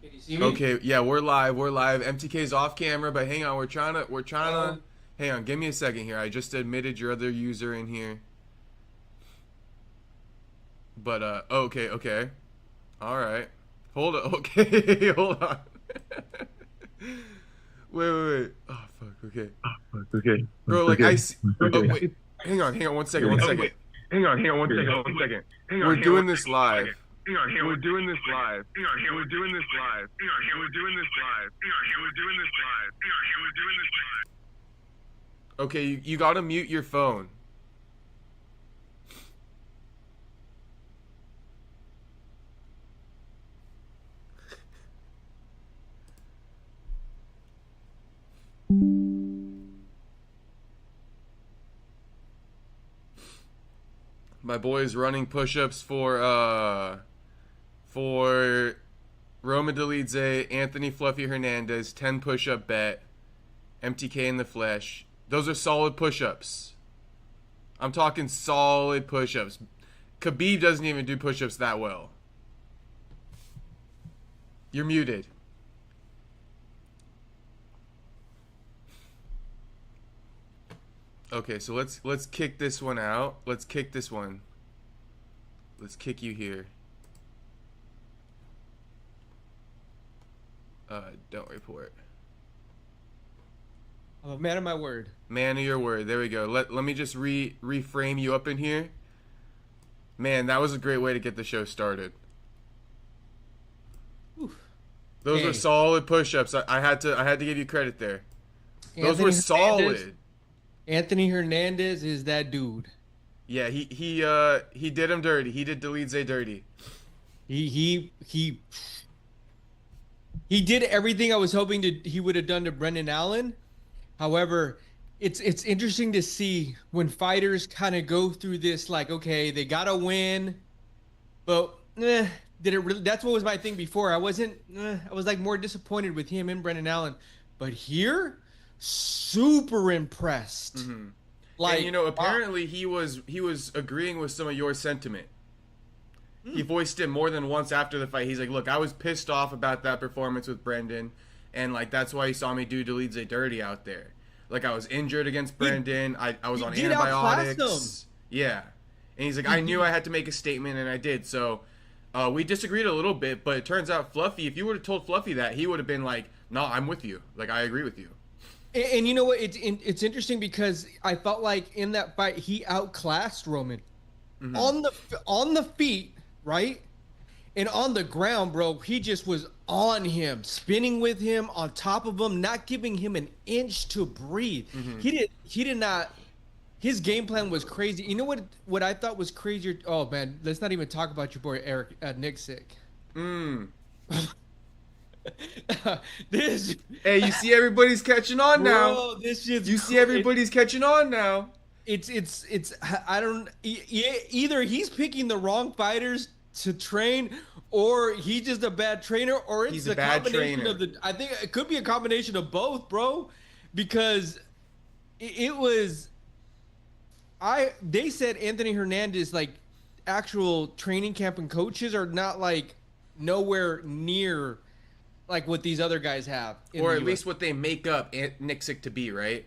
Can you see me? Okay, yeah, we're live. We're live. MTK's off camera, but hang on, we're trying to hang on, give me a second here. I just admitted your other user in here. But okay. All right. Hold on. Okay, hold on. Wait. Oh fuck. Okay. Okay. Bro, like I see. Oh Okay. wait. Hang on one second. One Oh, second. wait. Hang on. One second. One second. We're doing this live. We're doing this live. We're doing this live. We're doing this live. We're doing this live. We're doing this live. Okay, you gotta mute your phone. My boy's running push-ups for Roman Dolidze, Anthony Fluffy Hernandez, 10 push-up bet, MTK in the flesh. Those are solid push-ups. I'm talking solid push-ups. Khabib doesn't even do push-ups that well. You're muted. Okay, so let's kick this one out. Let's kick this one. Let's kick you here. Don't report. I'm a man of my word. Man of your word. There we go. Let me just reframe you up in here. Man, that was a great way to get the show started. Oof. Those were Hey. solid push-ups. I had to give you credit there. Those Anthony were Hernandez- solid. Anthony Hernandez is that dude. Yeah, he did him dirty. He did Dolidze dirty. He did everything I was hoping he would have done to Brendan Allen. However, it's interesting to see when fighters kind of go through this, like, okay, they gotta win, but did it really? That's what was my thing before. I wasn't. I was like more disappointed with him and Brendan Allen, but here, super impressed. Mm-hmm. Like, And apparently he was agreeing with some of your sentiment. He voiced it more than once after the fight. He's like, "Look, I was pissed off about that performance with Brendan, and like that's why he saw me do Dolidze dirty out there. Like I was injured against Brendan. I was on did outclass antibiotics. Yeah, and he's like, I knew I had to make a statement, and I did. So we disagreed a little bit, but it turns out Fluffy, if you would have told Fluffy that, he would have been like, "No, I'm with you. Like I agree with you." And you know what? It's interesting because I felt like in that fight he outclassed Roman on the feet, right, and on the ground, bro. He just was on him, spinning with him, on top of him, not giving him an inch to breathe. He did not. His game plan was crazy. You know what I thought was crazier? Oh man, let's not even talk about your boy Eric Nick Sick. This Hey, you see everybody's catching on now. bro, this shit's You see everybody's catching on now. it's I don't either he's picking the wrong fighters to train, or he's just a bad trainer, or it's He's a a bad combination trainer. of the. I think it could be a combination of both, bro, because it was. They said Anthony Hernandez, like, actual training camp and coaches are not like nowhere near like what these other guys have, in Or the at US. least what they make up Nixick to be, right?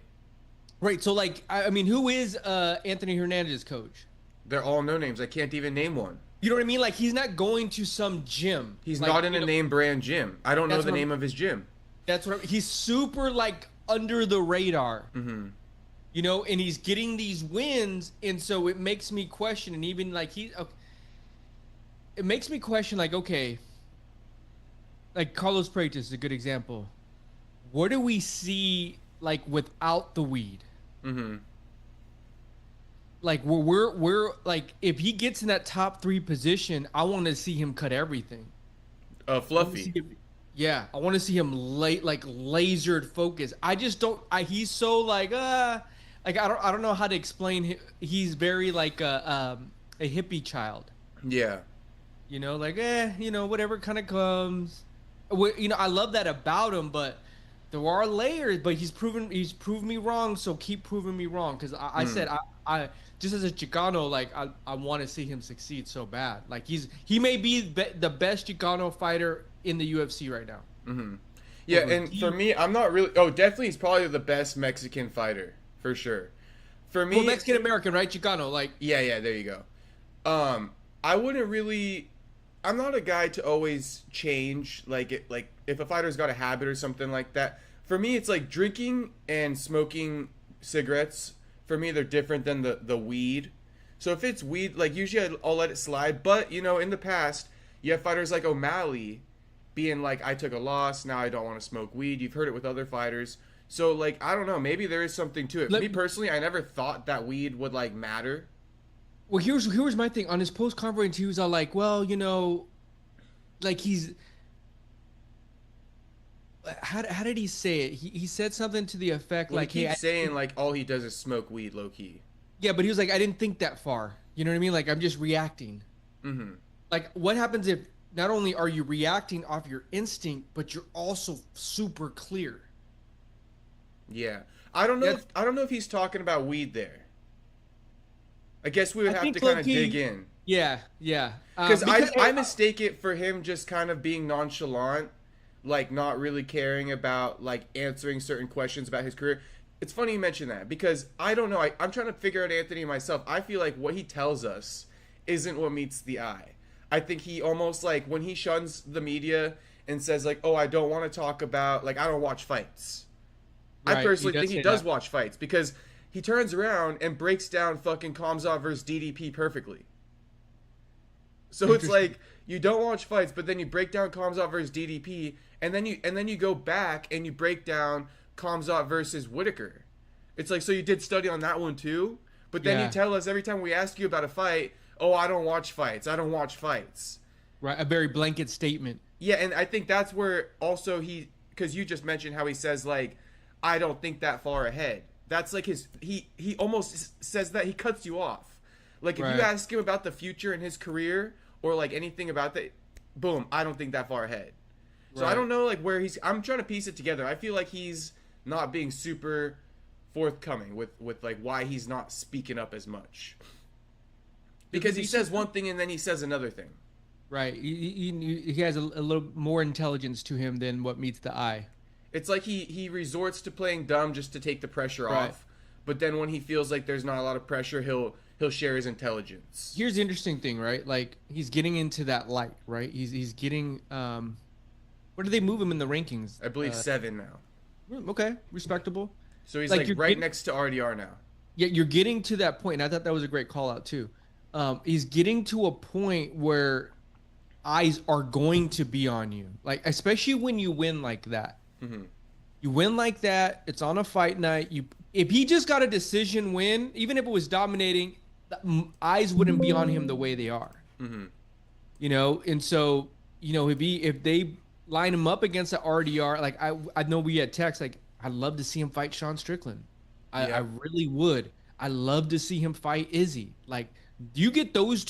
Right. So like I mean, who is Anthony Hernandez's coach? They're all no names. I can't even name one. You know what I mean? Like, he's not going to some gym. He's Like, not in you a know, name brand gym. I don't know That's the what name of his gym. That's what he's super like under the radar. Mm-hmm. You know, and he's getting these wins, and so it makes me question. And even like it makes me question. Like, okay, like Carlos Freitas is a good example. What do we see like without the weed? Mm-hmm. Like we're like, if he gets in that top 3 position, I want to see him cut everything. I wanna see Fluffy. him- Yeah, I want to see him lasered focus. I just don't. He's so like I don't know how to explain. He's very like a hippie child. Yeah. You know, like whatever kind of comes. I love that about him, but there are layers. But he's proven me wrong. So keep proving me wrong, because I said I just as a Chicano, like I want to see him succeed so bad. Like he may be the best Chicano fighter in the UFC right now. Mm-hmm. Yeah, and for me, I'm not really. Oh, definitely, he's probably the best Mexican fighter for sure. For me, well, Mexican American, right? Chicano, like. Yeah, there you go. I wouldn't really. I'm not a guy to always change. Like if a fighter's got a habit or something like that. For me, it's like drinking and smoking cigarettes. For me, they're different than the weed. So if it's weed, like usually I'll let it slide. But in the past, you have fighters like O'Malley being like, I took a loss, now I don't want to smoke weed. You've heard it with other fighters. So like, I don't know, maybe there is something to it. Me personally, I never thought that weed would like matter. Well, here's my thing. On his post conference, he was all like, well, like he's. How did he say it? He said something to the effect like, he keeps saying like all he does is smoke weed, low key. Yeah, but he was like, I didn't think that far. You know what I mean? Like, I'm just reacting. Mm-hmm. Like, what happens if not only are you reacting off your instinct, but you're also super clear? Yeah, I don't know if he's talking about weed there. I guess we would have to kind of dig in. Yeah. Because I mistake it for him just kind of being nonchalant, like not really caring about like answering certain questions about his career. It's funny you mention that because I don't know. I'm trying to figure out Anthony myself. I feel like what he tells us isn't what meets the eye. I think he almost like when he shuns the media and says like, oh, I don't want to talk about, like, I don't watch fights. Right, I personally think he does watch fights because he turns around and breaks down fucking Khamzat versus DDP perfectly. So it's like you don't watch fights, but then you break down Khamzat versus DDP, and then you go back and you break down Khamzat versus Whitaker. It's like, so you did study on that one too, but then you tell us every time we ask you about a fight, oh, I don't watch fights. I don't watch fights. Right, a very blanket statement. Yeah, and I think that's where also because you just mentioned how he says like, I don't think that far ahead. That's like he almost says that he cuts you off. Like if you ask him about the future in his career or like anything about that, boom, I don't think that far ahead. So I don't know like where I'm trying to piece it together. I feel like he's not being super forthcoming with like why he's not speaking up as much. Because he says one thing and then he says another thing. Right. He has a little more intelligence to him than what meets the eye. It's like he resorts to playing dumb just to take the pressure off. But then when he feels like there's not a lot of pressure, he'll share his intelligence. Here's the interesting thing, right? Like he's getting into that light, right? He's getting where do they move him in the rankings? I believe 7 now. Okay, respectable. So he's like right next to RDR now. Yeah, you're getting to that point, and I thought that was a great call out too. He's getting to a point where eyes are going to be on you, like especially when you win like that. Mm-hmm. You win like that. It's on a fight night. If he just got a decision win, even if it was dominating, eyes wouldn't be on him the way they are. Mm-hmm. And so if they line him up against the RDR, like I know we had text like I'd love to see him fight Sean Strickland. I really would. I love to see him fight Izzy. Like you get those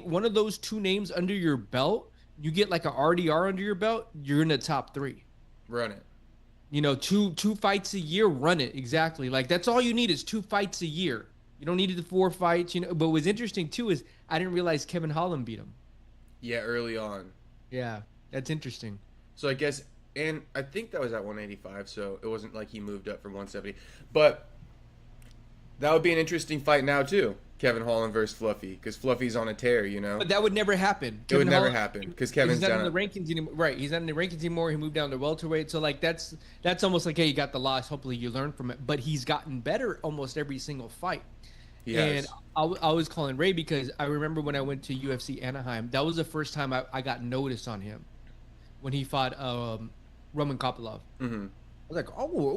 one of those two names under your belt, you get like a RDR under your belt, you're in the top 3. Run it. Two fights a year, run it. Exactly. Like that's all you need is 2 fights a year. You don't need the 4 fights, But what's interesting too is I didn't realize Kevin Holland beat him. Yeah, early on. Yeah, that's interesting. So I guess, and I think that was at 185, so it wasn't like he moved up from 170. But that would be an interesting fight now too. Kevin Holland versus Fluffy, because Fluffy's on a tear, But that would never happen. It would never happen because Kevin's not in the rankings anymore. Right, he's not in the rankings anymore. He moved down to welterweight, so like that's almost like, hey, you got the loss. Hopefully you learn from it. But he's gotten better almost every single fight. And I was calling Ray because I remember when I went to UFC Anaheim, that was the first time I got notice on him when he fought Roman Kopylov. Mm-hmm. I was like, oh,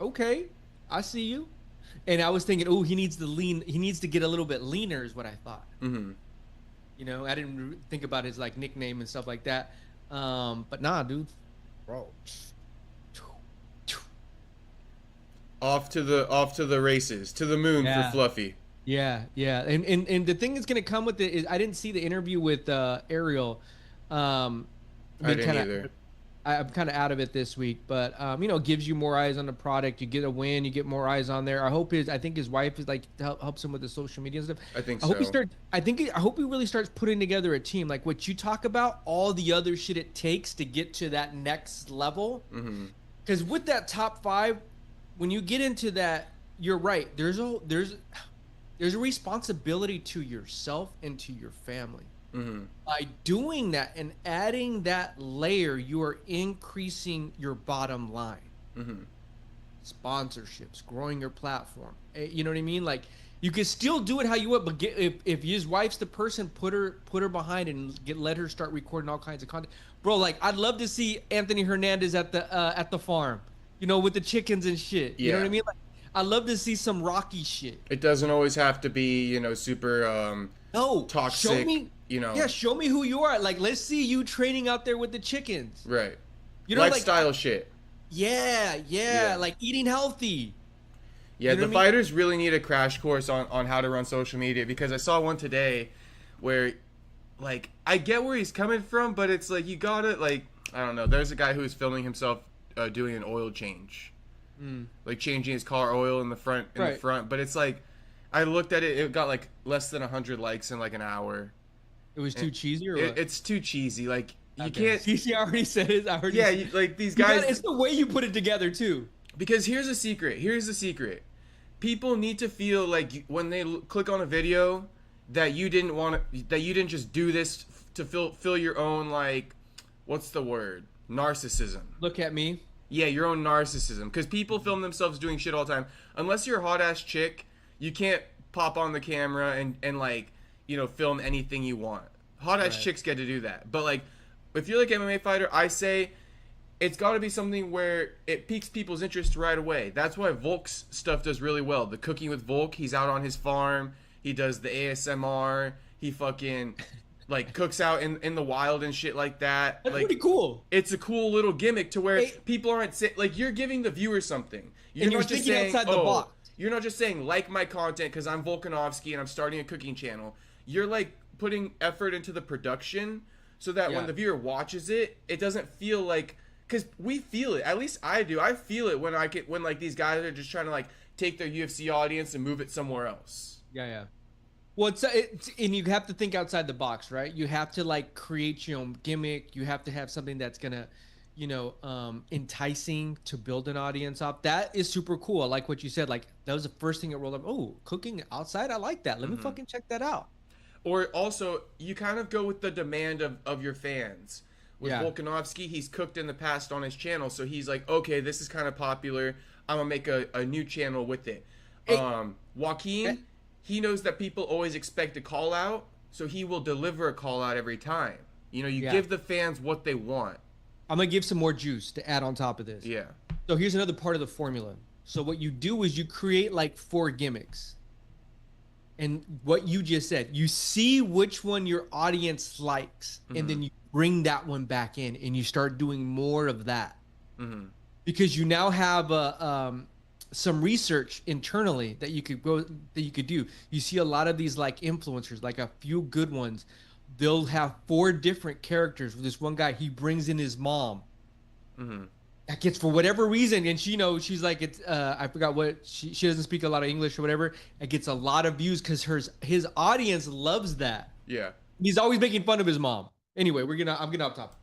okay, I see you. And I was thinking, oh, he needs to get a little bit leaner is what I thought. Mm-hmm. I didn't think about his like nickname and stuff like that. But nah, dude, bro. Off to the races, to the moon for Fluffy. Yeah. And the thing that's gonna come with it is I didn't see the interview with Ariel. I didn't either. I'm kind of out of it this week, but you know, gives you more eyes on the product. You get a win, you get more eyes on there. I think his wife is like helps him with the social media and stuff. I think I hope he so. starts. I hope he really starts putting together a team like what you talk about. All the other shit it takes to get to that next level. Because with that top 5, when you get into that, you're right. There's a responsibility to yourself and to your family. By doing that and adding that layer, you are increasing your bottom line. Sponsorships, growing your platform. You know what I mean? Like, you can still do it how you want, but if his wife's the person, put her behind and let her start recording all kinds of content. Bro, like, I'd love to see Anthony Hernandez at the farm, you know, with the chickens and shit. You know what I mean? Like, I'd love to see some Rocky shit. It doesn't always have to be, you know, super toxic. Show me, you know. Yeah, show me who you are. Like, let's see you training out there with the chickens. Right. You know, lifestyle like, shit. Yeah, like eating healthy. Yeah, you know the fighters really need a crash course on how to run social media, because I saw one today where, like, I get where he's coming from, but it's like, you gotta, like, I don't know. There's a guy who's filming himself doing an oil change. Like, changing his car oil in the front, but it's like, I looked at it, it got like less than 100 likes in like an hour. It was too cheesy, or what? It's too cheesy. Like, you can't. CC already said it. Like, these guys. It's the way you put it together too. Because here's the secret. People need to feel like when they click on a video that you didn't just do this to fill your own, like, what's the word? Narcissism. Look at me. Yeah, your own narcissism. Because people film themselves doing shit all the time. Unless you're a hot ass chick, you can't pop on the camera and like, you know, film anything you want. Hot ass chicks get to do that. But, like, if you're like an MMA fighter, I say it's got to be something where it piques people's interest right away. That's why Volk's stuff does really well. The Cooking with Volk, he's out on his farm. He does the ASMR. He fucking, like, cooks out in the wild and shit like that. That's like, pretty cool. It's a cool little gimmick to where people aren't like, you're giving the viewer something. You're not just saying, outside the box. You're not just saying, like my content because I'm Volkanovski and I'm starting a cooking channel. You're, like, putting effort into the production so that when the viewer watches it, it doesn't feel like, because we feel it. At least I do. I feel it when like these guys are just trying to, like, take their UFC audience and move it somewhere else. Yeah. Well, and you have to think outside the box, right? You have to, like, create your own gimmick. You have to have something that's gonna, you know, enticing to build an audience up. That is super cool. I like what you said. Like, that was the first thing that rolled up. Oh, cooking outside. I like that. Let me fucking check that out. Or also, you kind of go with the demand of your fans. With Volkanovski, he's cooked in the past on his channel, so he's like, okay, this is kind of popular. I'm gonna make a new channel with it. Joaquin, he knows that people always expect a call out, so he will deliver a call out every time. You know, you give the fans what they want. I'm gonna give some more juice to add on top of this. Yeah. So here's another part of the formula. So what you do is you create like 4 gimmicks. And what you just said, you see which one your audience likes, and then you bring that one back in, and you start doing more of that. Because you now have some research internally that you could do. You see a lot of these, like, influencers, like a few good ones. They'll have 4 different characters. With this one guy, he brings in his mom. That gets, for whatever reason, and she knows, she's like, it's I forgot what, she doesn't speak a lot of English or whatever. It gets a lot of views because his audience loves that. Yeah. He's always making fun of his mom. Anyway, I'm getting off topic.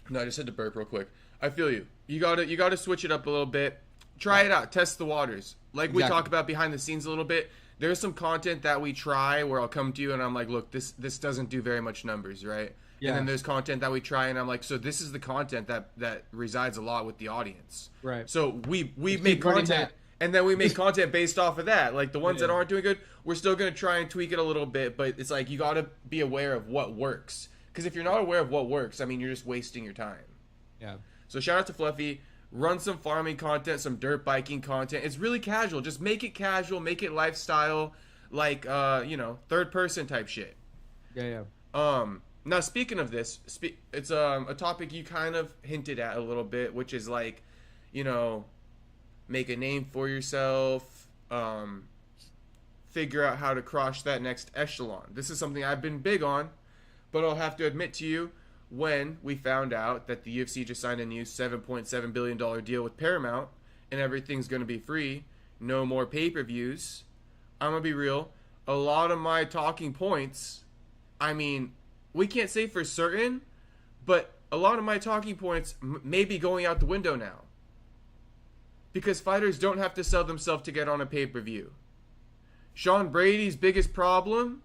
No, I just had to burp real quick. I feel you. You gotta switch it up a little bit. Try it out. Test the waters. Like we talk about behind the scenes a little bit. There's some content that we try where I'll come to you and I'm like, look, this doesn't do very much numbers, right? Yeah. And then there's content that we try and I'm like, so this is the content that resides a lot with the audience. Right. So we make content and then we make content based off of that. Like the ones that aren't doing good, we're still going to try and tweak it a little bit, but it's like you got to be aware of what works. Because if you're not aware of what works, I mean, you're just wasting your time. Yeah. So shout out to Fluffy. Run some farming content, some dirt biking content. It's really casual. Just make it casual, make it lifestyle, like third person type shit. Yeah. Now speaking of this, it's a topic you kind of hinted at a little bit, which is like, make a name for yourself, figure out how to cross that next echelon. This is something I've been big on, but I'll have to admit to you, when we found out that the UFC just signed a new $7.7 billion deal with Paramount and everything's going to be free, no more pay-per-views. I'm going to be real. A lot of my talking points, I mean, we can't say for certain, but a lot of my talking points may be going out the window now. Because fighters don't have to sell themselves to get on a pay-per-view. Sean Brady's biggest problem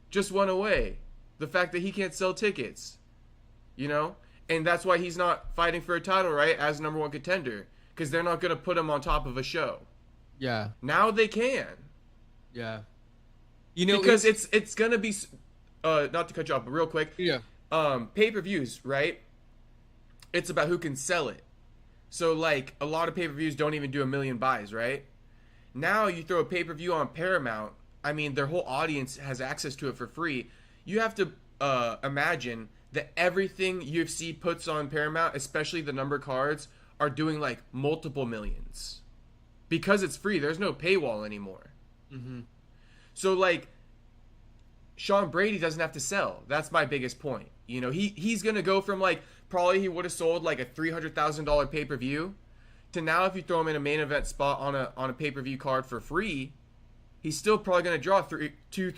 just went away. The fact that he can't sell tickets. You know? And that's why he's not fighting for a title, right? As number one contender. Because they're not going to put him on top of a show. Yeah. Now they can. Yeah. You know, because it's going to be... not to cut you off, but real quick. Yeah. Pay-per-views, right? It's about who can sell it. So, like, a lot of pay-per-views don't even do 1 million buys, right? Now you throw a pay-per-view on Paramount. I mean, their whole audience has access to it for free. You have to imagine that everything UFC puts on Paramount, especially the number cards, are doing, like, multiple millions. Because it's free. There's no paywall anymore. Mm-hmm. So, like, Sean Brady doesn't have to sell. That's my biggest point. You know, he's going to go from, like, probably he would have sold, like, a $300,000 pay-per-view to now if you throw him in a main event spot on a pay-per-view card for free, he's still probably going to draw 3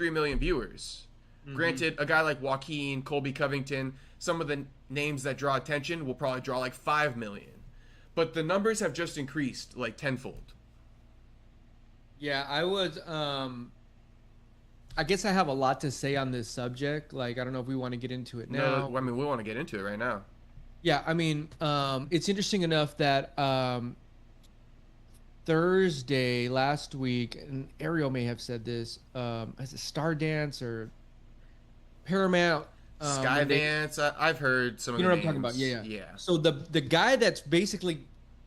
million viewers. Mm-hmm. Granted, a guy like Joaquin, Colby Covington, some of the names that draw attention will probably draw like 5 million. But the numbers have just increased like tenfold. Yeah, I guess I have a lot to say on this subject. Like, I don't know if we want to get into it now. No, I mean, we want to get into it right now. Yeah, I mean, it's interesting enough that Thursday last week, and Ariel may have said this, as a Stardance or Paramount. Skydance, I've heard some of the names. You know what I'm talking about? Yeah. So the guy that's basically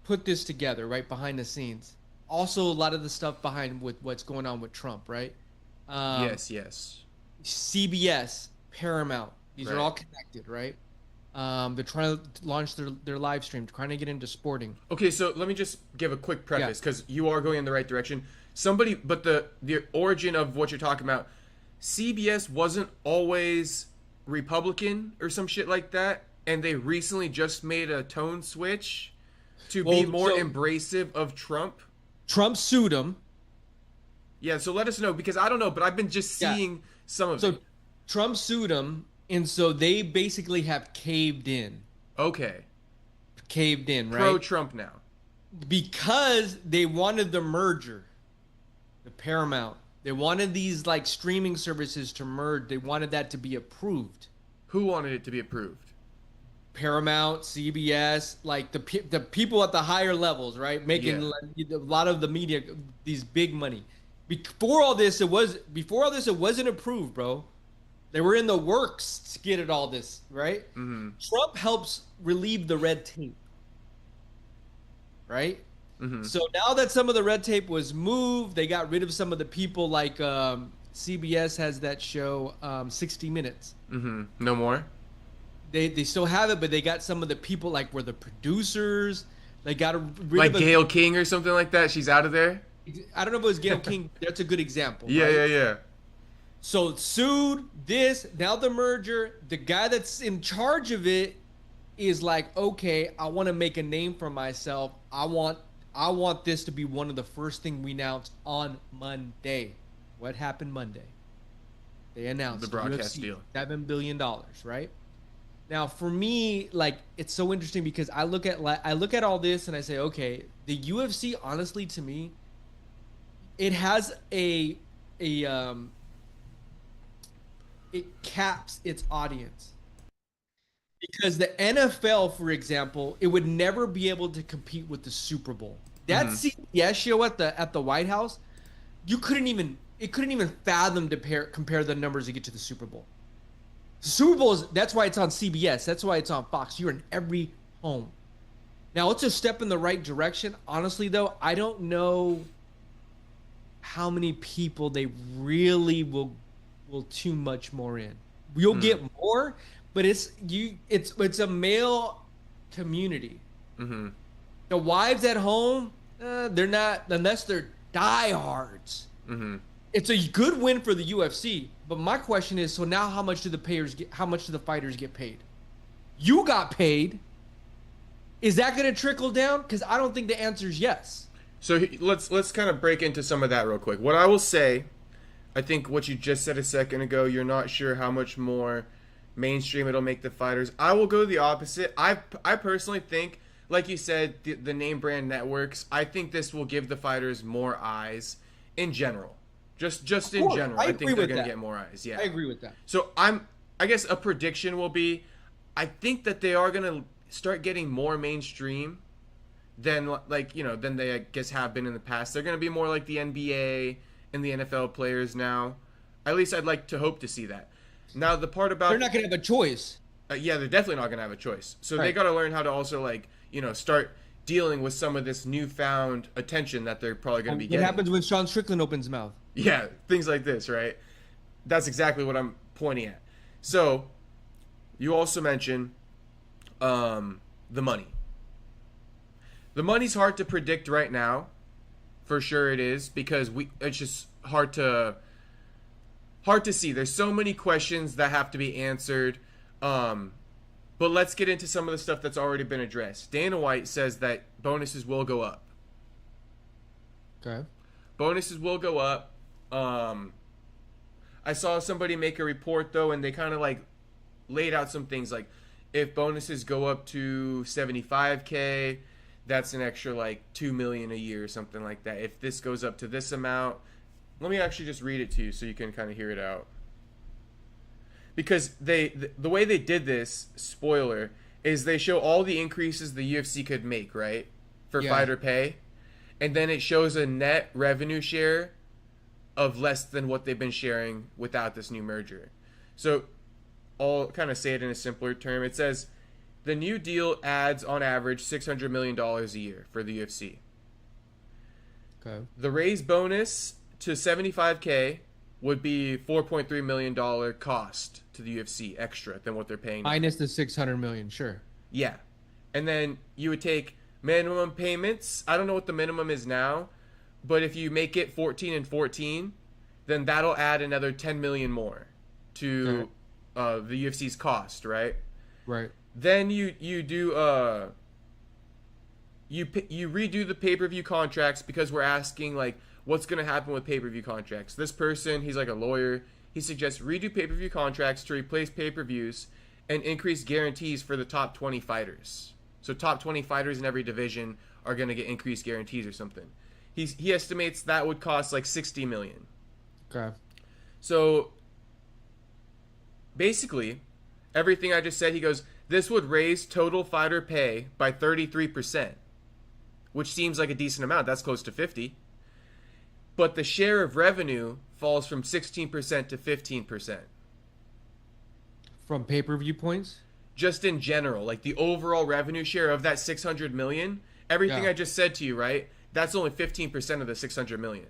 put this together, right, behind the scenes, also a lot of the stuff behind with what's going on with Trump, right? Yes. CBS, Paramount, these Right. are all connected, right? They're trying to launch their live stream, trying to get into sporting. Okay, so let me just give a quick preface because you are going in the right direction. But the origin of what you're talking about, CBS wasn't always Republican or some shit like that, and they recently just made a tone switch to be more embracive of Trump. Trump sued him. Yeah, so let us know because I don't know, but I've been just seeing some of it. So Trump sued him, and so they basically have caved in. Okay. Caved in, right? Pro-Trump now. Because they wanted the merger. The Paramount. They wanted these like streaming services to merge. They wanted that to be approved. Who wanted it to be approved? Paramount, CBS, like the people at the higher levels, right? Making a lot of the media these big money. Before all this, it wasn't approved, bro. They were in the works to get it all this, right? Mm-hmm. Trump helps relieve the red tape, right? Mm-hmm. So now that some of the red tape was moved, they got rid of some of the people. Like CBS has that show, 60 Minutes. Mm-hmm. No more? They still have it, but they got some of the people like were the producers. They got rid like of Gayle King or something like that. She's out of there. I don't know if it was Gayle King. That's a good example. Yeah, right? yeah. So sued this, now the merger. The guy that's in charge of it is like, okay, I want to make a name for myself. I want this to be one of the first thing we announce on Monday. What happened Monday? They announced the broadcast deal, $7 billion, right? Now, for me, like, it's so interesting because I look at all this and I say, okay, the UFC, honestly, to me, it has it caps its audience. Because the NFL, for example, it would never be able to compete with the Super Bowl. That CBS show at the White House, it couldn't even fathom to compare the numbers to get to the Super Bowl. Super Bowl that's why it's on CBS. That's why it's on Fox. You're in every home. Now it's a step in the right direction. Honestly, though, I don't know how many people they really will tune much more in. You'll get more, but it's a male community. Mm-hmm. The wives at home, they're not, unless they're diehards. Mm-hmm. It's a good win for the UFC, But my question is, so now how much do the fighters get paid? You got paid. Is that going to trickle down? Because I don't think the answer is yes. So let's kind of break into some of that real quick. What I will say, I think what you just said a second ago, you're not sure how much more mainstream it'll make the fighters. I will go the opposite. I personally think, like you said, the name brand networks, I think this will give the fighters more eyes in general. Just in general. I think they're going to get more eyes. Yeah. I agree with that. So I guess a prediction will be, I think that they are going to start getting more mainstream than than they, I guess, have been in the past. They're going to be more like the NBA and the NFL players now. At least I'd like to hope to see that. Now, the part about... They're not going to have a choice. Yeah, they're definitely not going to have a choice. So they got to learn how to also, start dealing with some of this newfound attention that they're probably going to be getting. What happens when Sean Strickland opens his mouth? Yeah, things like this, right? That's exactly what I'm pointing at. So, you also mentioned the money. The money's hard to predict right now. For sure it is, because it's just hard to see. There's so many questions that have to be answered. But let's get into some of the stuff that's already been addressed. Dana White says that bonuses will go up. Okay. Bonuses will go up. I saw somebody make a report, though, and they kind of laid out some things like, if bonuses go up to $75K, that's an extra $2 million a year or something like that. If this goes up to this amount, let me actually just read it to you so you can kind of hear it out. Because the way they did this, spoiler, is they show all the increases the UFC could make, right, for fighter pay, and then it shows a net revenue share of less than what they've been sharing without this new merger. So I'll kind of say it in a simpler term. It says the new deal adds on average $600 million a year for the UFC. Okay. The raise bonus to $75K would be $4.3 million cost to the UFC extra than what they're paying now. Minus the $600 million, sure. Yeah. And then you would take minimum payments. I don't know what the minimum is now, but if you make it 14 and 14, then that'll add another 10 million more to the UFC's cost, right? Right. Then you do you redo the pay-per-view contracts, because we're asking what's going to happen with pay-per-view contracts. This person, he's a lawyer. He suggests redo pay-per-view contracts to replace pay-per-views and increase guarantees for the top 20 fighters. So top 20 fighters in every division are going to get increased guarantees or something. He estimates that would cost $60 million. Okay. So basically, everything I just said, he goes, this would raise total fighter pay by 33%, which seems like a decent amount. That's close to 50. But the share of revenue falls from 16% to 15%. From pay-per-view points? Just in general, the overall revenue share of that 600 million, everything I just said to you, right? That's only 15% of the 600 million.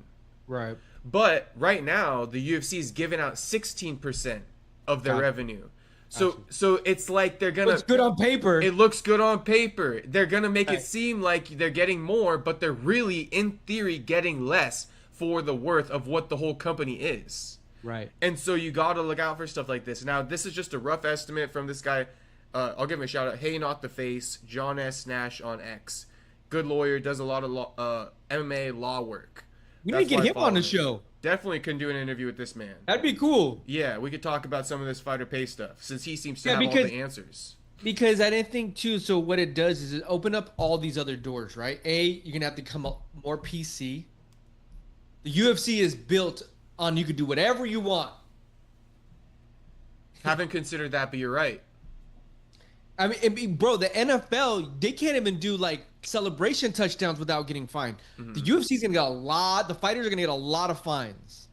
Right. But right now, the UFC is giving out 16% of their revenue. So it's like they're gonna. Looks good on paper. It looks good on paper. They're gonna make it seem like they're getting more, but they're really, in theory, getting less for the worth of what the whole company is. Right. And so you gotta look out for stuff like this. Now, this is just a rough estimate from this guy. I'll give him a shout out. Hey, not the face. John S. Nash on X. Good lawyer, does a lot of MMA law work. We need to get him on the show. Definitely can do an interview with this man. That'd be cool. Yeah, we could talk about some of this fighter pay stuff, since he seems to have all the answers. Because I didn't think too. So what it does is it open up all these other doors, right? You're gonna have to come up more PC. The UFC is built on you could do whatever you want. Haven't considered that, but you're right. I mean, bro, the NFL, they can't even do celebration touchdowns without getting fined. Mm-hmm. The UFC's gonna get the fighters are gonna get a lot of fines,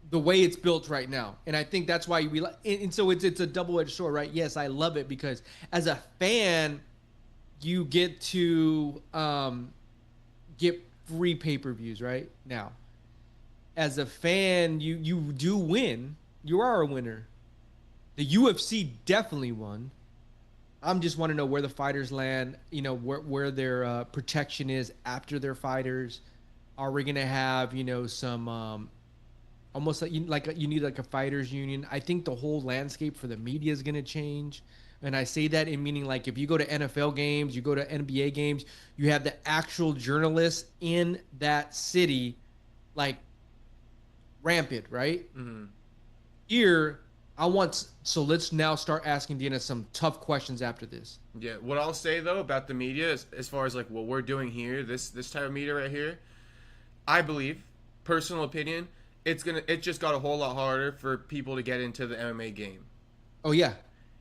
the way it's built right now. And I think that's why and so it's a double-edged sword, right? Yes, I love it, because as a fan, you get to get free pay-per-views right now. As a fan, you do win. You are a winner. The UFC definitely won. I'm just want to know where the fighters land, where their protection is after their fighters. Are we going to have, some almost like you need like a fighters union. I think the whole landscape for the media is going to change. And I say that in meaning like if you go to NFL games, you go to NBA games, you have the actual journalists in that city like rampant, right? Mm-hmm. Here, so let's now start asking Dana some tough questions after this. Yeah, what I'll say though about the media, as far as like what we're doing here, this type of media right here, I believe, personal opinion, it just got a whole lot harder for people to get into the MMA game. Oh yeah.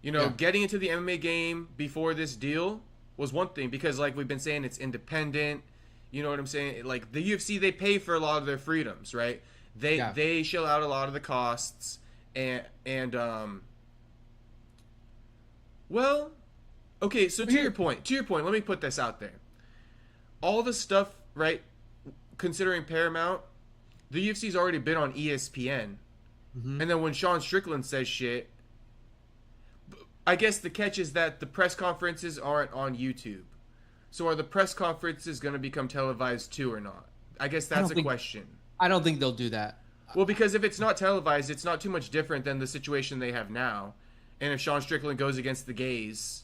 You know, getting into the MMA game before this deal was one thing because like we've been saying, it's independent. You know what I'm saying? Like the UFC, they pay for a lot of their freedoms, right? They shell out a lot of the costs and well, okay, so to your point, let me put this out there. All the stuff, right, considering Paramount, the UFC's already been on ESPN. Mm-hmm. And then when Sean Strickland says shit, I guess the catch is that the press conferences aren't on YouTube. So are the press conferences going to become televised too or not? I guess that's a question. I don't think they'll do that. Well, because if it's not televised, it's not too much different than the situation they have now. And if Sean Strickland goes against the gays,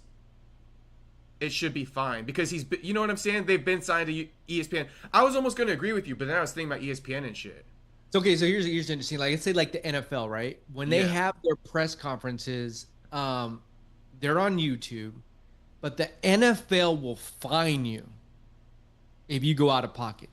it should be fine. Because you know what I'm saying? They've been signed to ESPN. I was almost going to agree with you, but then I was thinking about ESPN and shit. So, okay, so here's interesting. Like, let's say like the NFL, right? When they have their press conferences, they're on YouTube, but the NFL will fine you if you go out of pocket.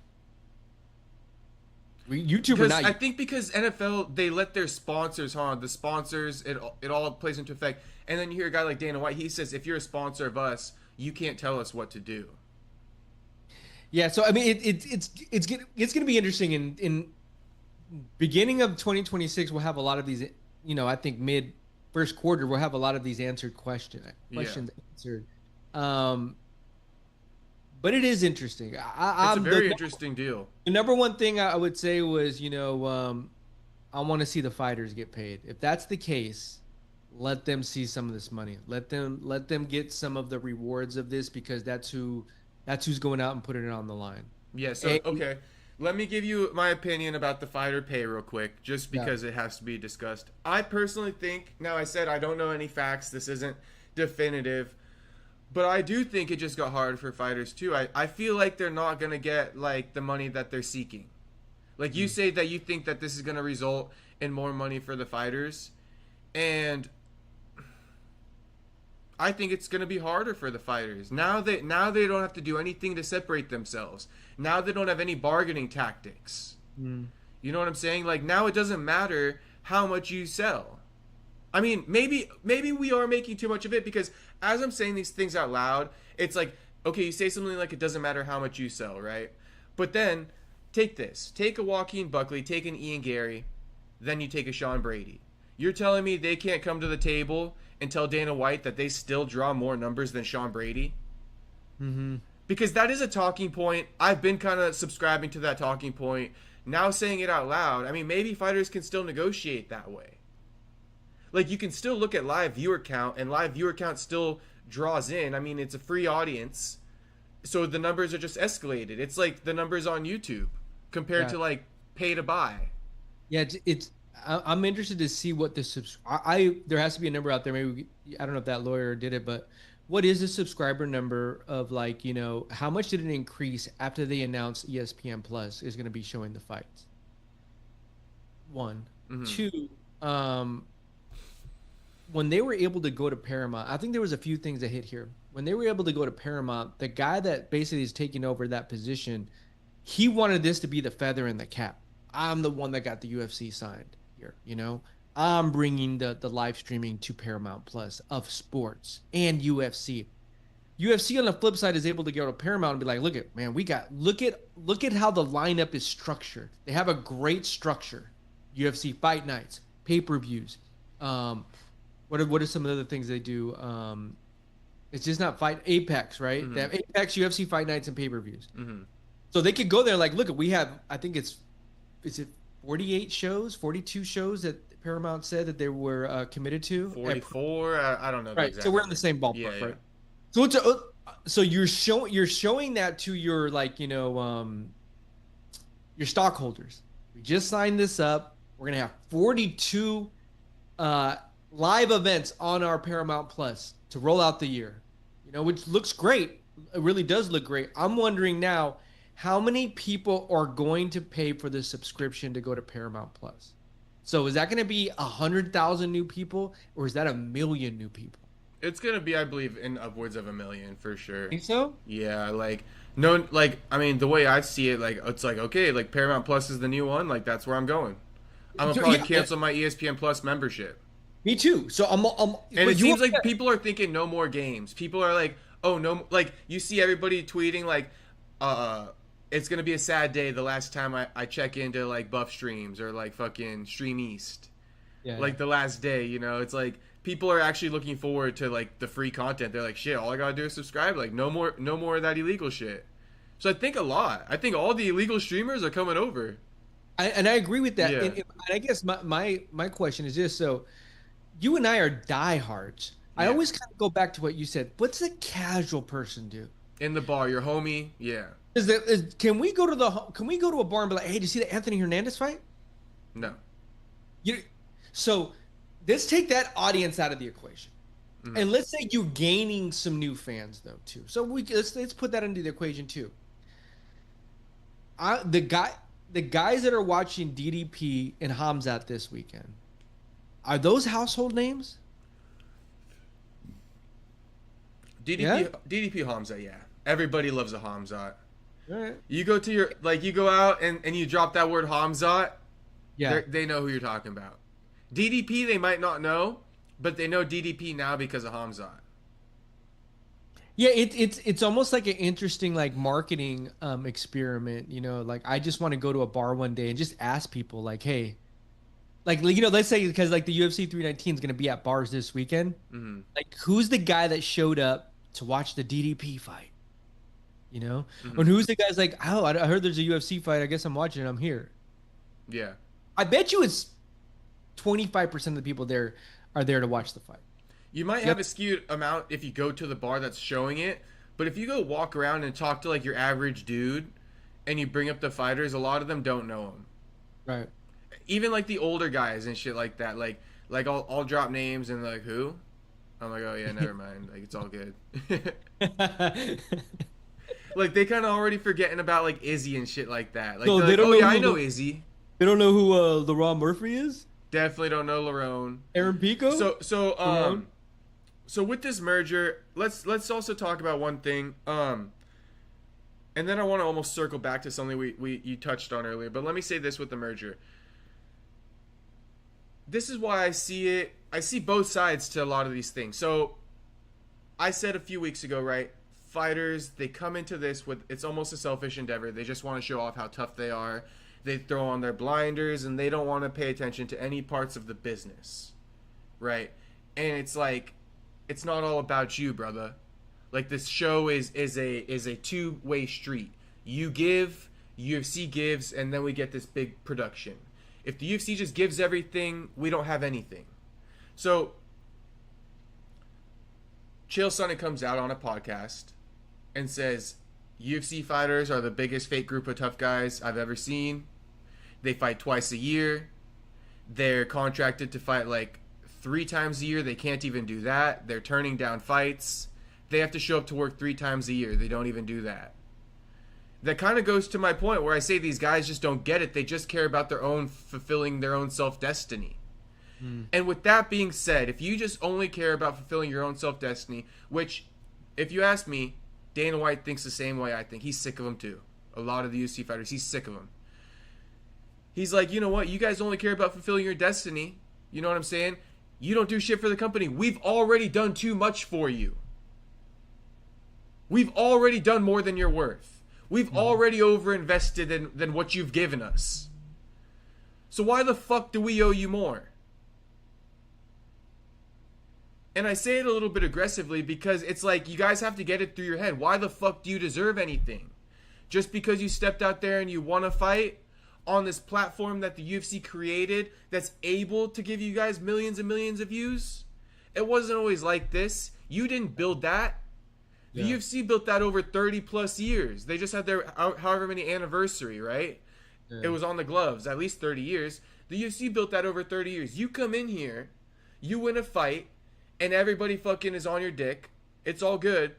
YouTube or not? I think because NFL, they let their sponsors on. The sponsors, it all plays into effect. And then you hear a guy like Dana White, he says, if you're a sponsor of us, you can't tell us what to do. Yeah, so I mean, it's gonna be interesting. In beginning of 2026, we'll have a lot of these. You know, I think mid first quarter, we'll have a lot of these questions answered. But it is interesting. It's a very interesting deal. The number one thing I would say was, I want to see the fighters get paid. If that's the case, let them see some of this money. Let them get some of the rewards of this because that's who's going out and putting it on the line. Yeah. So okay, let me give you my opinion about the fighter pay real quick, just because it has to be discussed. I personally think. Now, I said I don't know any facts. This isn't definitive. But I do think it just got hard for fighters too. I feel like they're not going to get like the money that they're seeking. Like you say that you think that this is going to result in more money for the fighters. And I think it's going to be harder for the fighters. Now they don't have to do anything to separate themselves. Now they don't have any bargaining tactics. You know what I'm saying? Like now it doesn't matter how much you sell. I mean, maybe we are making too much of it because as I'm saying these things out loud, it's like, okay, you say something like it doesn't matter how much you sell, right? But then take this. Take a Joaquin Buckley, take an Ian Gary, then you take a Sean Brady. You're telling me they can't come to the table and tell Dana White that they still draw more numbers than Sean Brady? Mm-hmm. Because that is a talking point. I've been kind of subscribing to that talking point. Now saying it out loud, I mean, maybe fighters can still negotiate that way. Like, you can still look at live viewer count, and live viewer count still draws in. I mean, it's a free audience, so the numbers are just escalated. It's like the numbers on YouTube compared to, like, pay to buy. Yeah, I'm interested to see what the there has to be a number out there. Maybe I don't know if that lawyer did it, but what is the subscriber number of, like, how much did it increase after they announced ESPN Plus is going to be showing the fights? One. Mm-hmm. Two, when they were able to go to Paramount, I think there was a few things that hit here. When they were able to go to Paramount, the guy that basically is taking over that position, he wanted this to be the feather in the cap. I'm the one that got the UFC signed here, I'm bringing the live streaming to Paramount Plus of sports and UFC. UFC on the flip side is able to go to Paramount and be like, look at how the lineup is structured. They have a great structure. UFC fight nights, pay-per-views, What are some of the other things they do? It's just not Apex, right? Mm-hmm. They have Apex, UFC fight nights, and pay-per-views. Mm-hmm. So they could go there like, look, we have, I think is it 48 shows, 42 shows that Paramount said that they were committed to? 44, I don't know. Right, exactly. So we're in the same ballpark, right? So so you're showing that to your, like, your stockholders. We just signed this up. We're gonna have 42 live events on our Paramount Plus to roll out the year. Which looks great. It really does look great. I'm wondering now, how many people are going to pay for this subscription to go to Paramount Plus? So is that going to be 100,000 new people, or is that 1 million new people? It's going to be, I believe, in upwards of 1 million for sure. Think so? Yeah, I mean, the way I see it, it's okay, Paramount Plus is the new one, that's where I'm going. I'm going to probably cancel my ESPN Plus membership. Me too. So I'm and it seems like people are thinking no more games. People are like, oh, no, you see everybody tweeting, it's going to be a sad day the last time I check into, Buff Streams or, fucking Stream East. Yeah. The last day, it's people are actually looking forward to, the free content. They're like, shit, all I got to do is subscribe. No more of that illegal shit. So I think a lot. I think all the illegal streamers are coming over. And I agree with that. Yeah. And I guess my question is this. So you and I are diehards. Yeah. I always kind of go back to what you said. What's the casual person do? In the bar, your homie, yeah. Can we go to a bar and be like, hey, did you see the Anthony Hernandez fight? No. So let's take that audience out of the equation. Mm-hmm. And let's say you're gaining some new fans though too. So let's put that into the equation too. The guys that are watching DDP and Khamzat this weekend, are those household names? DDP Khamzat, yeah. Everybody loves a Khamzat. All right. You go to you go out and you drop that word Khamzat, yeah. They know who you're talking about. DDP they might not know, but they know DDP now because of Khamzat. Yeah, it's almost like an interesting marketing experiment. I just want to go to a bar one day and just ask people hey, let's say because the UFC 319 is going to be at bars this weekend. Mm-hmm. Who's the guy that showed up to watch the DDP fight? Mm-hmm. And who's the guy's oh, I heard there's a UFC fight. I guess I'm watching it. I'm here. Yeah. I bet you it's 25% of the people there are there to watch the fight. You might have a skewed amount if you go to the bar that's showing it, but if you go walk around and talk to your average dude and you bring up the fighters, a lot of them don't know them. Right. Even the older guys and shit like that. I'll drop names and who? I'm like, oh yeah, never mind. It's all good. They kind of already forgetting about Izzy and shit like that. So they don't oh know yeah, I know Izzy. They don't know who LaRon Murphy is? Definitely don't know Lerone. Aaron Pico? So with this merger, let's also talk about one thing. And then I want to almost circle back to something you touched on earlier. But let me say this with the merger. This is why I see it. I see both sides to a lot of these things. So I said a few weeks ago, right? Fighters, they come into this with, it's almost a selfish endeavor. They just want to show off how tough they are. They throw on their blinders and they don't want to pay attention to any parts of the business, right? And it's it's not all about you, brother. This show is a two-way street. You give, UFC gives, and then we get this big production. If the UFC just gives everything, we don't have anything. So Chael Sonnen comes out on a podcast and says, UFC fighters are the biggest fake group of tough guys I've ever seen. They fight twice a year. They're contracted to fight 3 times a year. They can't even do that. They're turning down fights. They have to show up to work 3 times a year. They don't even do that. That kind of goes to my point where I say these guys just don't get it. They just care about their own fulfilling their own self-destiny. And with that being said, if you just only care about fulfilling your own self-destiny, which, if you ask me, Dana White thinks the same way I think. He's sick of them too. A lot of the UFC fighters, he's sick of them. He's like, you know what? You guys only care about fulfilling your destiny. You know what I'm saying? You don't do shit for the company. We've already done too much for you. We've already done more than you're worth. We've already overinvested than what you've given us. So why the fuck do we owe you more? And I say it a little bit aggressively because it's you guys have to get it through your head. Why the fuck do you deserve anything? Just because you stepped out there and you want to fight on this platform that the UFC created that's able to give you guys millions and millions of views? It wasn't always like this. You didn't build that. The UFC built that over 30 plus years. They just had their however many anniversary, right? Yeah. It was on the gloves, at least 30 years. The The UFC built that over 30 years. You come in here, you win a fight, and everybody fucking is on your dick. It's all good.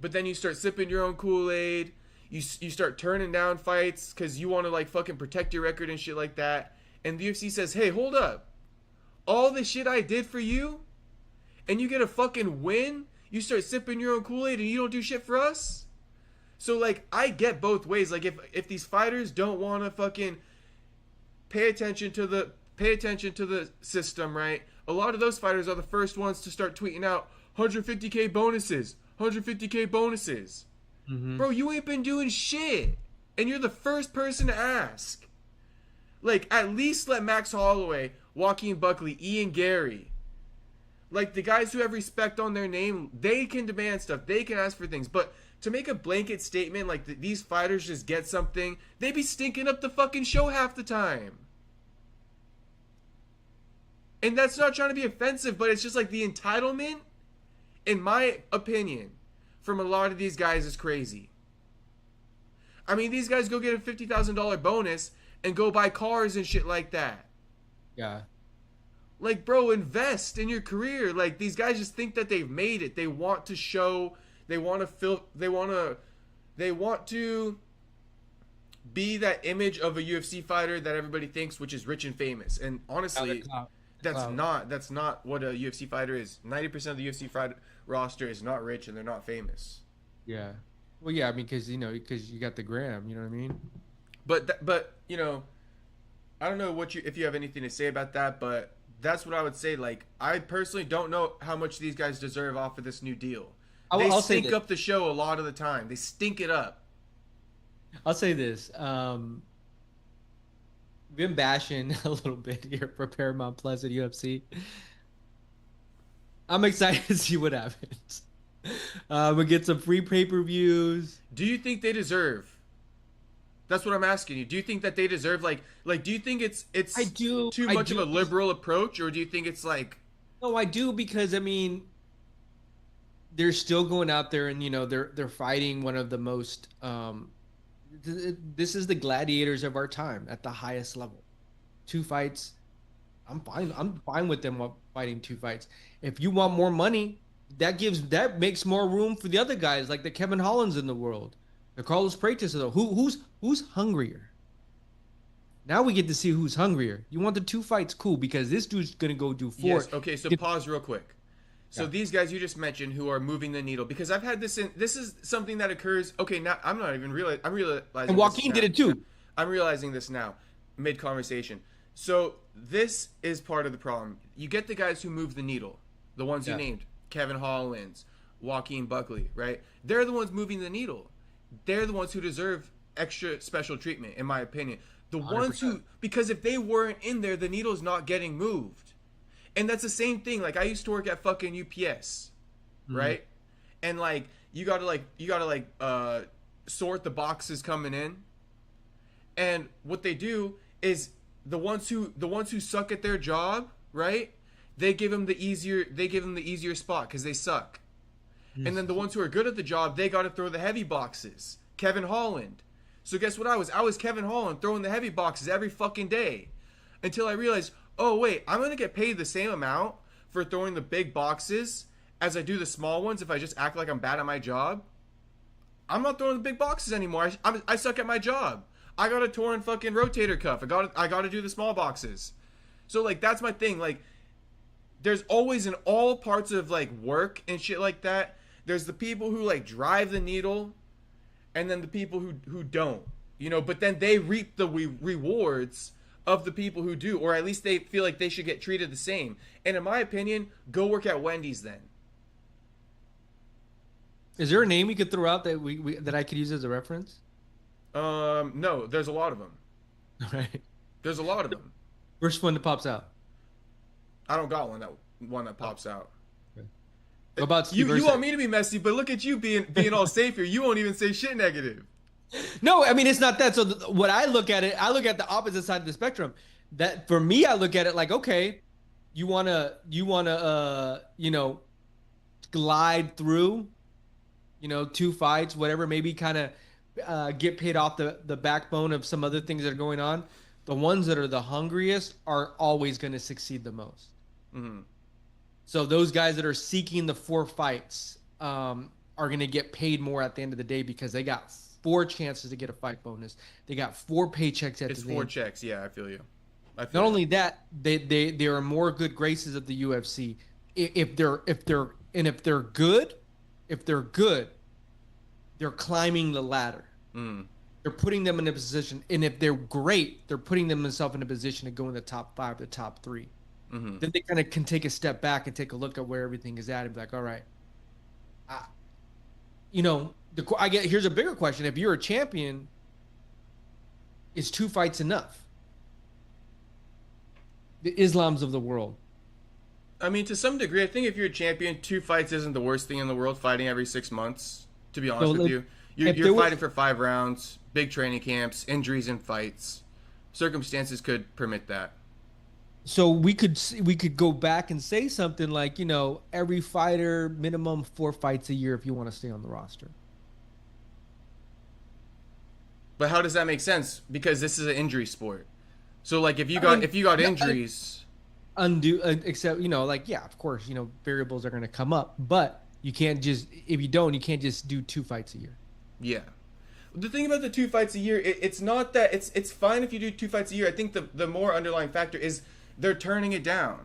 But then you start sipping your own Kool-Aid. You start turning down fights because you want to, like, fucking protect your record and shit like that. And the UFC says, hey, hold up. All the shit I did for you, and you get a fucking win? You start sipping your own Kool-Aid and you don't do shit for us? So, like, I get both ways. Like, if these fighters don't want to fucking pay attention to the system, right? A lot of those fighters are the first ones to start tweeting out 150K bonuses, 150K bonuses. Mm-hmm. Bro, you ain't been doing shit, and you're the first person to ask. Like, at least let Max Holloway, Joaquin Buckley, Ian Gary, like, the guys who have respect on their name, they can demand stuff, they can ask for things. But to make a blanket statement like these fighters just get something, they be stinking up the fucking show half the time. And that's not trying to be offensive, but it's just like the entitlement, in my opinion, from a lot of these guys is crazy. I mean, these guys go get a $50,000 bonus and go buy cars and shit like that. Yeah. Like, bro, invest in your career. Like, these guys just think that they've made it. They want to show, they want to be that image of a UFC fighter that everybody thinks, which is rich and famous. And honestly, that's not what a UFC fighter is. 90% of the UFC fighter roster is not rich and they're not famous. Yeah. Well, yeah, I mean, because you got the gram, you know what I mean? But you know, I don't know if you have anything to say about that, but that's what I would say. Like, I personally don't know how much these guys deserve off of this new deal. They stink up the show a lot of the time. They stink it up. I'll say this. Been bashing a little bit here for Paramount Plus at UFC. I'm excited to see what happens. We'll get some free pay-per-views. Do you think they deserve? That's what I'm asking you. Do you think that they deserve, like do you think it's too much of a liberal approach, or do you think it's like? No, I do, because I mean, they're still going out there and, you know, they're fighting one of the most this is the gladiators of our time at the highest level. 2 fights. I'm fine with them fighting 2 fights. If you want more money, that makes more room for the other guys, like the Kevin Hollands in the world, the Carlos Freitas of the who's hungrier. Now we get to see who's hungrier. You want the 2 fights, cool, because this dude's gonna go do 4. Yes. Okay. So pause real quick. So these guys you just mentioned who are moving the needle, because I've had this is something that occurs. Okay, now I'm not even realizing. I'm realizing. And Joaquin did it too. I'm realizing this now, mid conversation. So this is part of the problem. You get the guys who move the needle, the ones you named, Kevin Hollands, Joaquin Buckley, right? They're the ones moving the needle. They're the ones who deserve extra special treatment, in my opinion. The 100%. Ones who, because if they weren't in there, the needle's not getting moved. And that's the same thing. Like, I used to work at fucking UPS, right? And like, you gotta sort the boxes coming in. And what they do is the ones who suck at their job, right? They give them the easier spot because they suck. And then the ones who are good at the job, they got to throw the heavy boxes. Kevin Holland. So guess what I was? I was Kevin Holland throwing the heavy boxes every fucking day, until I realized, oh wait, I'm gonna get paid the same amount for throwing the big boxes as I do the small ones if I just act like I'm bad at my job. I'm not throwing the big boxes anymore. I suck at my job. I got a torn fucking rotator cuff. I got to do the small boxes. So like, that's my thing. Like, there's always, in all parts of like work and shit like that, there's the people who like drive the needle, and then the people who don't, you know, but then they reap the rewards of the people who do, or at least they feel like they should get treated the same. And in my opinion, go work at Wendy's then. Is there a name we could throw out that that I could use as a reference? No, there's a lot of them. All right. There's a lot of them. First one that pops out. I don't got one that pops out. Okay. What about you want me to be messy, but look at you being all safe here. You won't even say shit negative. No, I mean, it's not that. So what I look at the opposite side of the spectrum. That for me, I look at it like, okay, you wanna you know, glide through, you know, 2 fights, whatever, maybe kind of get paid off the backbone of some other things that are going on. the ones that are the hungriest are always going to succeed the most. Mm-hmm. So those guys that are seeking the 4 fights are going to get paid more at the end of the day because they got 4 chances to get a fight bonus. They got 4 paychecks at It's the 4 end. checks. Yeah, I feel you. Not only that, they are more good graces of the UFC. If they're good, they're climbing the ladder. Mm. They're putting them in a position, and if they're great, they're putting themselves in a position to go in the top 5, the top 3. Mm-hmm. Then they kind of can take a step back and take a look at where everything is at and be like, all right, here's a bigger question. If you're a champion, is 2 fights enough? The Islams of the world. I mean, to some degree, I think if you're a champion, 2 fights isn't the worst thing in the world. Fighting every 6 months, to be honest with you, you're fighting for 5 rounds, big training camps, injuries and fights. Circumstances could permit that. So we could go back and say something like, every fighter minimum 4 fights a year if you want to stay on the roster. But how does that make sense? Because this is an injury sport. So like if you got injuries, except of course, variables are going to come up, but you can't just do 2 fights a year. Yeah. The thing about the 2 fights a year, it's not that it's fine if you do 2 fights a year. I think the more underlying factor is they're turning it down.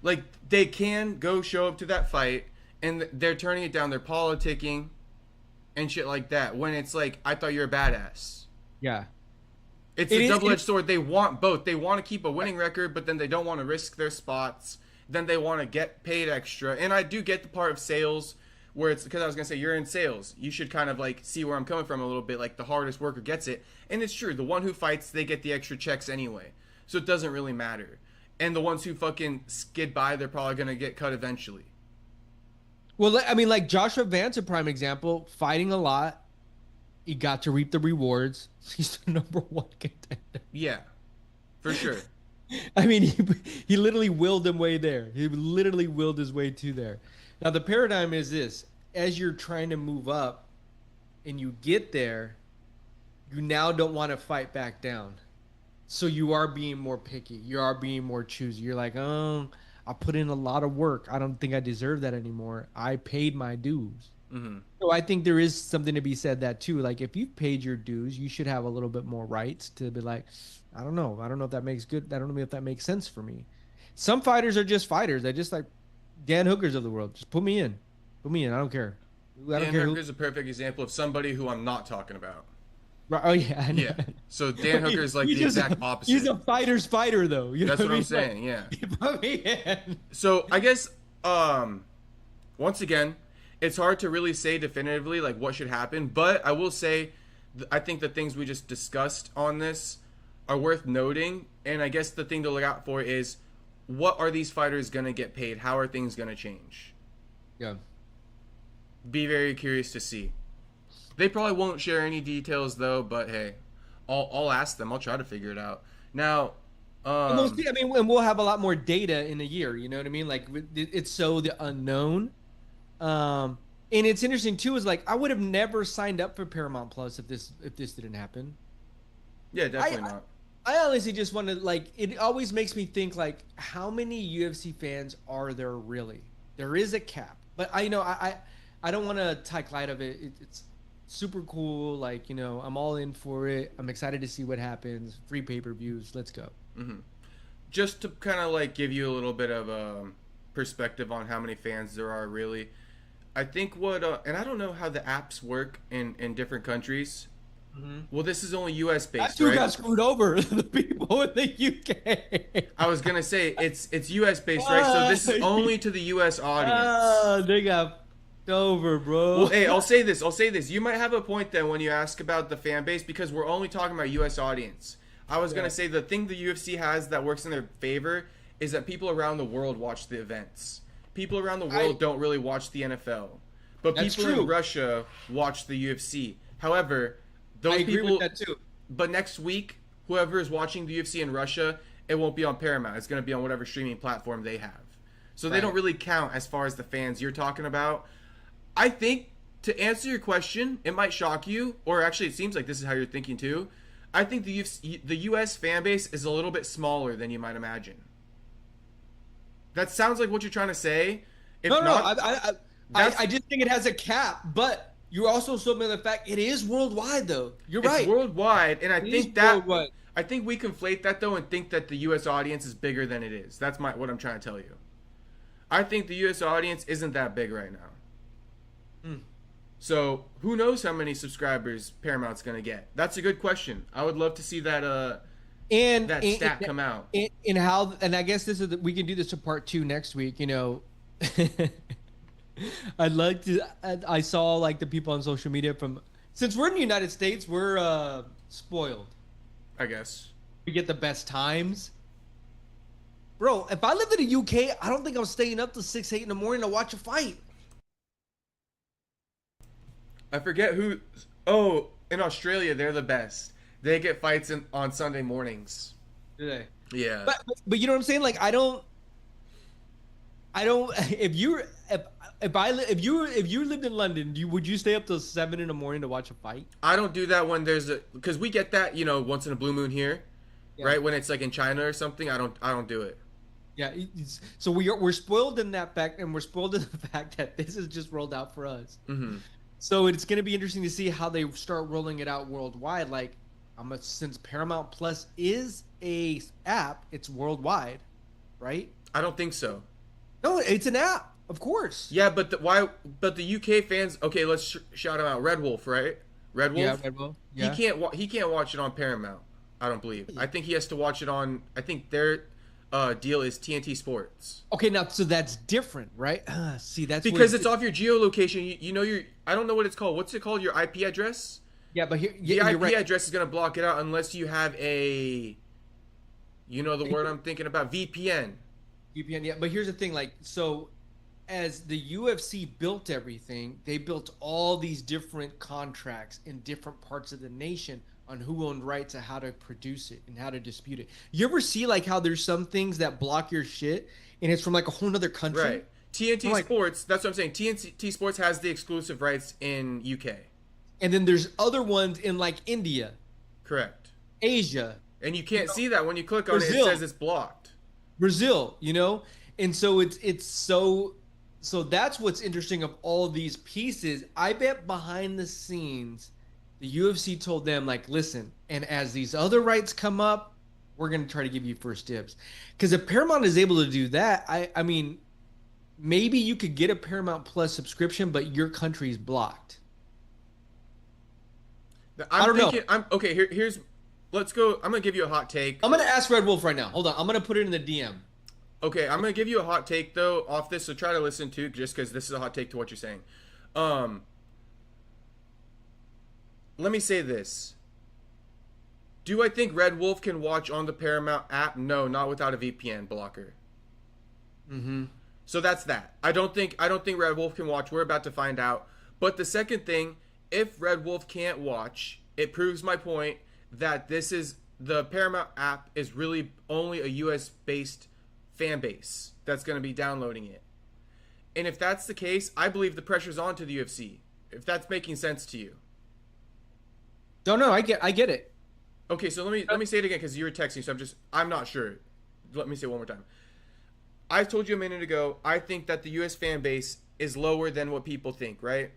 Like they can go show up to that fight and they're turning it down. They're politicking and shit like that. When it's like, I thought you're a badass. Yeah. It's a double-edged sword. They want both. They want to keep a winning record, but then they don't want to risk their spots. Then they want to get paid extra. And I do get the part of sales where it's because I was going to say, you're in sales. You should kind of like see where I'm coming from a little bit. Like the hardest worker gets it. And it's true. The one who fights, they get the extra checks anyway. So it doesn't really matter. And the ones who fucking skid by, they're probably going to get cut eventually. Well, I mean, like Joshua Vance, a prime example, fighting a lot. He got to reap the rewards. He's the number 1 contender. Yeah, for sure. I mean, he literally willed him way there. He literally willed his way to there. Now, the paradigm is this. As you're trying to move up and you get there, you now don't want to fight back down. So you are being more picky. You are being more choosy. You're like, I put in a lot of work. I don't think I deserve that anymore. I paid my dues. Mm-hmm. So I think there is something to be said that too. Like if you've paid your dues, you should have a little bit more rights to be like, I don't know if that makes good. I don't know if that makes sense for me. Some fighters are just fighters. They're just like Dan Hookers of the world. Just put me in. I don't care. Dan Hooker's a perfect example of somebody who I'm not talking about. Right. Oh yeah. Yeah. So Dan Hooker's like the exact opposite. He's a fighter's fighter though. That's what I'm saying. Yeah. Put me in. So I guess once again, it's hard to really say definitively like what should happen, but I will say I think the things we just discussed on this are worth noting, and I guess the thing to look out for is what are these fighters going to get paid? How are things going to change? Yeah. Be very curious to see. They probably won't share any details though, but hey, I'll ask them. I'll try to figure it out. Now, we'll see. I mean, and we'll have a lot more data in a year. You know what I mean? Like it's so the unknown. And it's interesting too. Is like I would have never signed up for Paramount Plus if this didn't happen. Yeah, definitely not. I honestly just want to like. It always makes me think like, how many UFC fans are there really? There is a cap, but I don't want to take light of it. It's super cool. Like I'm all in for it. I'm excited to see what happens. Free pay-per-views. Let's go. Mm-hmm. Just to kind of like give you a little bit of perspective on how many fans there are really. I think and I don't know how the apps work in different countries. Mm-hmm. Well, this is only U.S. based, right? Got screwed over the people in the UK. I was gonna say it's U.S. based, right? So this is only to the U.S. audience. They got over, bro. Well, hey, I'll say this. You might have a point then when you ask about the fan base because we're only talking about U.S. audience. I was gonna say the thing the UFC has that works in their favor is that people around the world watch the events. People around the world don't really watch the NFL, but people in Russia watch the UFC. However, those people. I agree with that too. But next week, whoever is watching the UFC in Russia, it won't be on Paramount. It's going to be on whatever streaming platform they have. So they don't really count as far as the fans you're talking about. I think to answer your question, it might shock you, or actually it seems like this is how you're thinking too. I think the US fan base is a little bit smaller than you might imagine. That sounds like what you're trying to say. If No, not, I just think it has a cap, but you're also assuming the fact it is worldwide, though. You're right. It's worldwide, and I It think is that worldwide. I think we conflate that though and think that the US audience is bigger than it is. That's what I'm trying to tell you. I think the US audience isn't that big right now. So who knows how many subscribers Paramount's gonna get? That's a good question. I would love to see that stat come out. And I guess we can do this to part 2 next week. You know, I'd like to. I saw like the people on social media since we're in the United States, we're spoiled. I guess We get the best times. Bro, if I lived in the UK, I don't think I'm staying up till 6, 8 in the morning to watch a fight. I forget who. Oh, in Australia, they're the best. They get fights on Sunday mornings. Do they? Yeah. But you know what I'm saying? Like I don't. If you lived in London, would you stay up till 7 in the morning to watch a fight? I don't do that when because we get that once in a blue moon here, right? When it's like in China or something, I don't do it. Yeah, so we're spoiled in that fact, and we're spoiled in the fact that this is just rolled out for us. Mm-hmm. So it's going to be interesting to see how they start rolling it out worldwide. Like, since Paramount Plus is a app, it's worldwide, right? I don't think so. No, it's an app, of course. Yeah, but why? But the UK fans. Okay, let's shout him out. Red Wolf, right? Red Wolf. Yeah, Red Wolf. Yeah. He can't watch it on Paramount. I don't believe. I think he has to watch it on. I think their deal is TNT Sports. Okay, now so that's different, right? See, that's because it's off your geolocation. You know your. I don't know what it's called. What's it called? Your IP address. Yeah, but here the IP address is gonna block it out unless you have a. You know the word I'm thinking about, VPN. VPN, yeah. But here's the thing, like, so as the UFC built everything, they built all these different contracts in different parts of the nation on who owned rights to how to produce it and how to dispute it. You ever see like how there's some things that block your shit and it's from like a whole other country? Right. TNT Sports, that's what I'm saying. TNT Sports has the exclusive rights in UK. And then there's other ones in like India. Correct. Asia. And you can't see that when you click on Brazil. It says it's blocked. Brazil, And so it's so that's what's interesting of all these pieces. I bet behind the scenes the UFC told them, like, listen, and as these other rights come up, we're going to try to give you first dibs. Because if Paramount is able to do that, I mean, maybe you could get a Paramount Plus subscription, but your country's blocked. I don't know. Okay, here's let's go. I'm going to give you a hot take. I'm going to ask Red Wolf right now. Hold on. I'm going to put it in the DM. Okay, I'm going to give you a hot take, though, off this, so try to listen to, just because this is a hot take to what you're saying. Let me say this. Do I think Red Wolf can watch on the Paramount app? No, not without a VPN blocker. Mm-hmm. So that's that. I don't think Red Wolf can watch. We're about to find out. But the second thing, if Red Wolf can't watch, it proves my point that the Paramount app is really only a US-based fan base that's going to be downloading it. And if that's the case, I believe the pressure's on to the UFC. If that's making sense to you. No, I get it. Okay, so let me say it again because you were texting, so I'm not sure. Let me say it one more time. I told you a minute ago, I think that the US fan base is lower than what people think, right?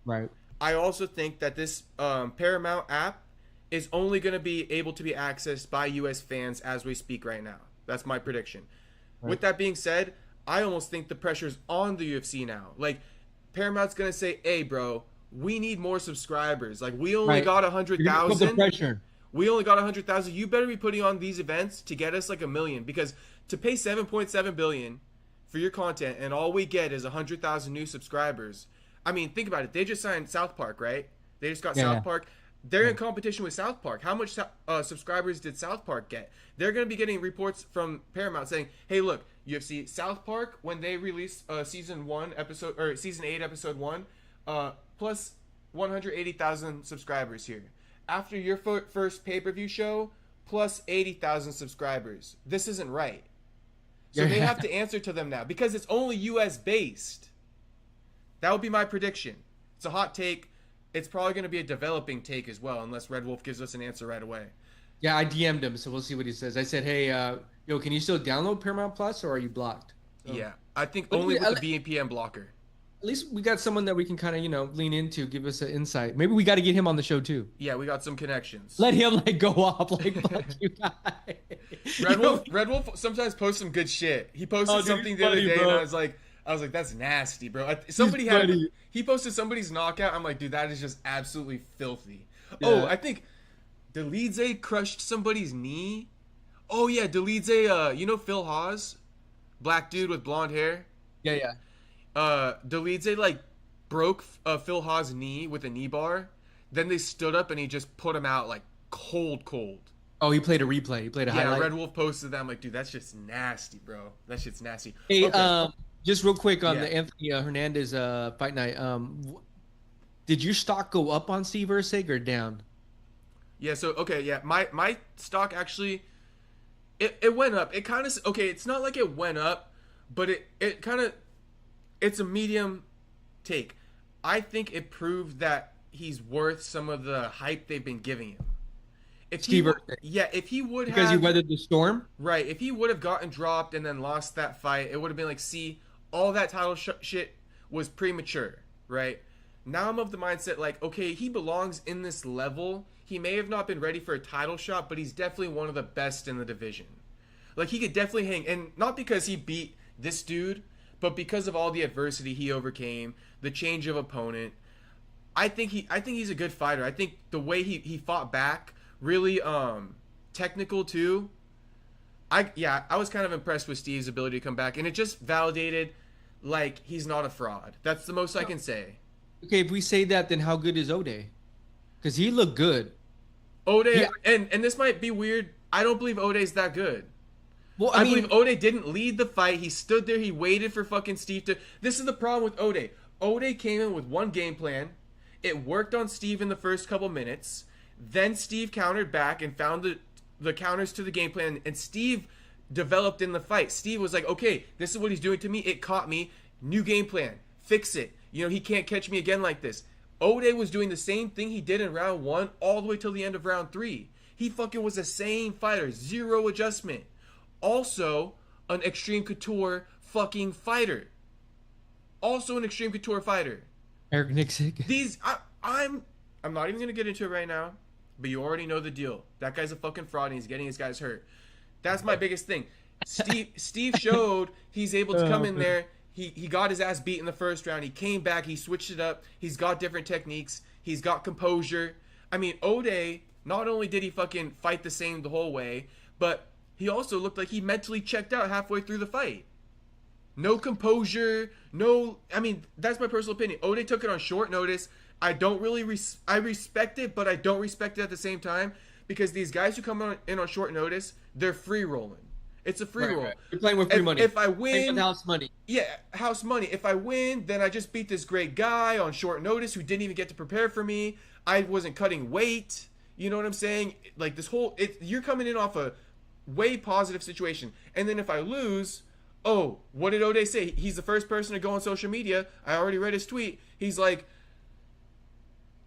Right. I also think that this Paramount app is only going to be able to be accessed by US fans as we speak right now. That's my prediction. Right. With that being said, I almost think the pressure's on the UFC now. Like, Paramount's going to say, hey, bro, we need more subscribers. Like, we only got 100,000. We only got 100,000. You better be putting on these events to get us like 1 million, because to pay 7.7 billion for your content and all we get is 100,000 new subscribers. I mean, think about it. They just signed South Park, right? They just got South Park. They're in competition with South Park. How much subscribers did South Park get? They're going to be getting reports from Paramount saying, "Hey, look, UFC, South Park, when they release season 8 episode 1, plus 180,000 subscribers here. After your first pay-per-view show, plus 80,000 subscribers. This isn't right." So they have to answer to them now because it's only US based. That would be my prediction. It's a hot take. it's probably going to be a developing take as well, unless Red Wolf gives us an answer right away. Yeah, I DM'd him, so we'll see what he says. I said, hey, yo, can you still download Paramount Plus, or are you blocked? So, Yeah, I think only with the VPN blocker. At least we got someone that we can kind of, lean into, give us an insight. Maybe we got to get him on the show too. Yeah, we got some connections. Let him go off fuck you guys. Red Wolf sometimes posts some good shit. He posted something the other day, bro. And I was like, that's nasty, bro. He posted somebody's knockout. I'm like, dude, that is just absolutely filthy. Yeah. Oh, I think Dolidze crushed somebody's knee. Oh yeah, Dolidze. Phil Hawes, black dude with blonde hair. Yeah. Dolidze broke Phil Hawes' knee with a knee bar. Then they stood up and he just put him out cold. Oh, he played a replay. He played a highlight. Yeah, Red Wolf posted that. I'm like, dude, that's just nasty, bro. That shit's nasty. Hey, okay. Just real quick on the Anthony Hernandez fight night. Did your stock go up on Steve Erceg or down? Yeah. So my stock actually, it went up. It kind of it's not like it went up, but it kind of. It's a medium take. I think it proved that he's worth some of the hype they've been giving him. If he weathered the storm, right? If he would have gotten dropped and then lost that fight, it would have been like, see, all that title shit was premature, right? Now I'm of the mindset okay, he belongs in this level. He may have not been ready for a title shot, but he's definitely one of the best in the division. He could definitely hang, and not because he beat this dude, but because of all the adversity he overcame, the change of opponent. I think he's a good fighter. I think the way he fought back, really technical too. I was kind of impressed with Steve's ability to come back, and it just validated he's not a fraud. That's the most I can say. Okay, if we say that, then how good is Ode? Because he looked good. Ode, and this might be weird. I don't believe Ode's that good. Well, I believe Ode didn't lead the fight. He stood there. He waited for fucking Steve to... This is the problem with Ode. Ode came in with one game plan. It worked on Steve in the first couple minutes. Then Steve countered back and found the counters to the game plan. And Steve developed in the fight. Steve was like, okay, this is what he's doing to me. It caught me. New game plan. Fix it. He can't catch me again like this. Ode was doing the same thing he did in round 1 all the way till the end of round 3. He fucking was the same fighter. Zero adjustment. Also, an Extreme Couture fucking fighter. Eric Nixick. I'm not even gonna get into it right now, but you already know the deal. That guy's a fucking fraud and he's getting his guys hurt. That's my biggest thing. Steve showed he's able to come in there. He got his ass beat in the first round. He came back. He switched it up. He's got different techniques. He's got composure. I mean, Ode, not only did he fucking fight the same the whole way, but he also looked like he mentally checked out halfway through the fight. No composure, that's my personal opinion. Ode took it on short notice. I don't really, I respect it, but I don't respect it at the same time, because these guys who come in on short notice, they're free rolling. It's a free roll. Right. You're playing with free money. If I win, house money. Yeah, house money. If I win, then I just beat this great guy on short notice who didn't even get to prepare for me. I wasn't cutting weight. You know what I'm saying? You're coming in off a way positive situation. And then if I lose, what did Ode say? He's the first person to go on social media. I already read his tweet. He's like,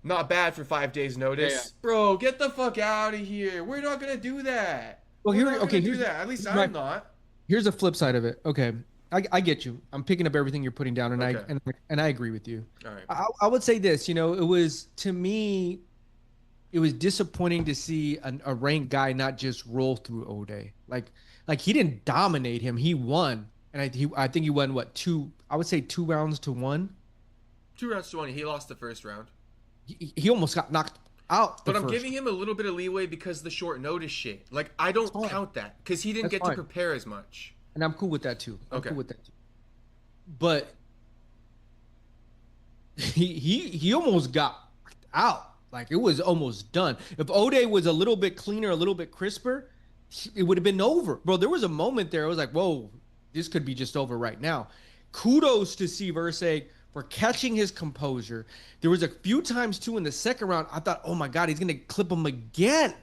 not bad for 5 days notice. Yeah. Bro, get the fuck out of here. We're not going to do that. Well, here's that. At least I'm not. Here's the flip side of it. Okay. I get you. I'm picking up everything you're putting down, and I agree with you. All right. I would say this, it was, to me, it was disappointing to see a ranked guy not just roll through Ode. Like he didn't dominate him. He won. And I think he won, what, 2 rounds to 1? 2 rounds to 1. He lost the first round. He almost got knocked out. But I'm giving him a little bit of leeway because the short notice shit. I don't count that because he didn't get to prepare as much. And I'm cool with that too. But he almost got out. It was almost done. If Ode was a little bit cleaner, a little bit crisper, it would have been over. Bro, there was a moment there. I was like, whoa, this could be just over right now. Kudos to Steve Erceg for catching his composure. There was a few times, too, in the second round, I thought, oh, my God, he's going to clip him again.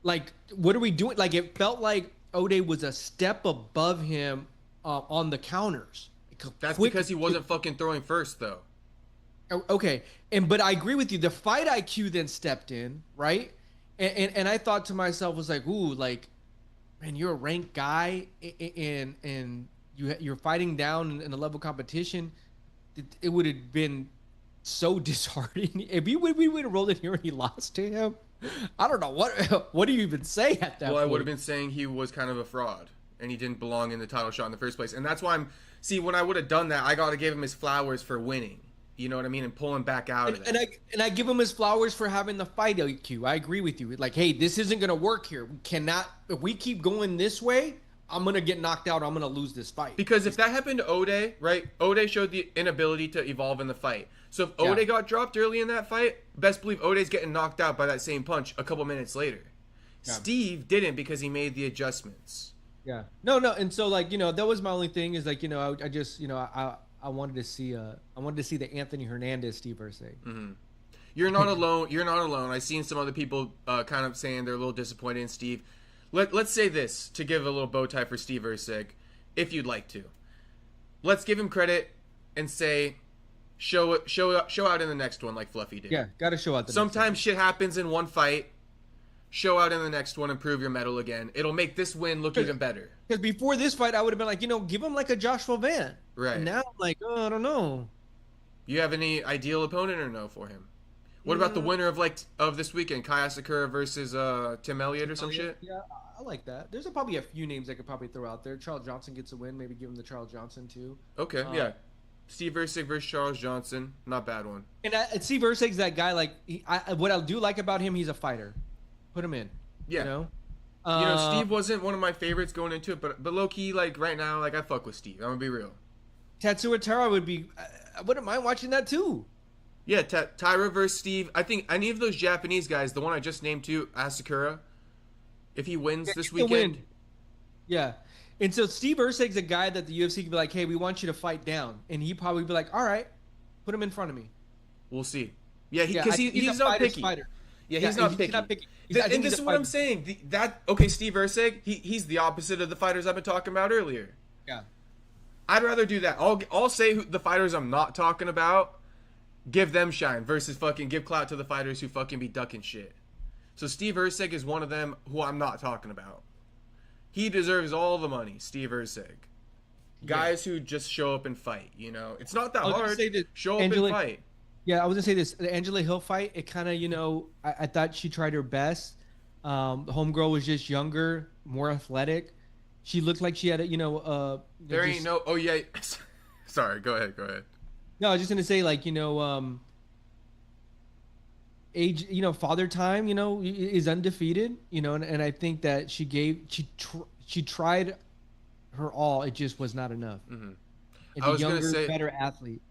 What are we doing? It felt like Ode was a step above him on the counters. That's because he wasn't fucking throwing first, though. Okay, but I agree with you. The fight IQ then stepped in, right? And I thought to myself, was like, ooh, like, man, you're a ranked guy, and you're fighting down in a level competition. It would have been so disheartening if we would have rolled in here and he lost to him. I don't know what do you even say at that Well, point? I would have been saying he was kind of a fraud and he didn't belong in the title shot in the first place. And that's why when I would have done that, I got to give him his flowers for winning. You know what I mean? And pull him back out of it. And I give him his flowers for having the fight IQ. I agree with you. Like, hey, this isn't gonna work here. We cannot. If we keep going this way, I'm gonna get knocked out. I'm gonna lose this fight. Because if that happened to Ode, right? Ode showed the inability to evolve in the fight. So if Ode got dropped early in that fight, best believe Ode's getting knocked out by that same punch a couple minutes later. Yeah. Steve didn't because he made the adjustments. Yeah. No. And so, like, that was my only thing is, like, I just, I wanted to see the Anthony Hernandez Steve Erceg. Mm-hmm. You're not alone. You're not alone. I've seen some other people kind of saying they're a little disappointed in Steve. Let's say this to give a little bow tie for Steve Erceg, if you'd like to. Let's give him credit and say, show out in the next one like Fluffy did. Yeah, got to show out. Sometimes shit happens in one fight. Show out in the next one and prove your mettle again. It'll make this win look even better. Because before this fight, I would have been like, give him like a Joshua Van. Right. And now I'm like, I don't know. You have any ideal opponent or no for him? What about the winner of this weekend, Kai Asakura versus Tim Elliott or some shit? Yeah, I like that. There's probably a few names I could probably throw out there. Charles Johnson gets a win. Maybe give him the Charles Johnson too. Okay, yeah. Steve Erceg versus Charles Johnson. Not bad one. And Steve Erceg's that guy. Like, what I do like about him, he's a fighter. Put him in. Yeah. Steve wasn't one of my favorites going into it, but low key, like right now, like I fuck with Steve. I'm gonna be real. Tatsuya Taira I wouldn't mind watching that too. Yeah, Taira versus Steve. I think any of those Japanese guys, the one I just named too, Asakura, if he wins this weekend. Yeah. And so Steve Erceg's a guy that the UFC could be like, hey, we want you to fight down. And he'd probably be like, all right, put him in front of me. We'll see. Yeah, because he's not picky. Fighter. Yeah, he's not picky. And this is what I'm saying. Steve Erceg, he's the opposite of the fighters I've been talking about earlier. Yeah. I'd rather do that. I'll say the fighters I'm not talking about, give them shine versus fucking give clout to the fighters who fucking be ducking shit. So Steve Erceg is one of them who I'm not talking about. He deserves all the money, Steve Erceg. Guys who just show up and fight, It's not that hard. Show up and fight. Yeah, I was going to say this. The Angela Hill fight, it kind of, I thought she tried her best. The homegirl was just younger, more athletic. She looked like she had a, there ain't no, oh yeah. Sorry, go ahead. No, I was just going to say, like, age, father time, is undefeated, and I think that she tried her all. It just was not enough. Mm-hmm. It's a younger, better athlete.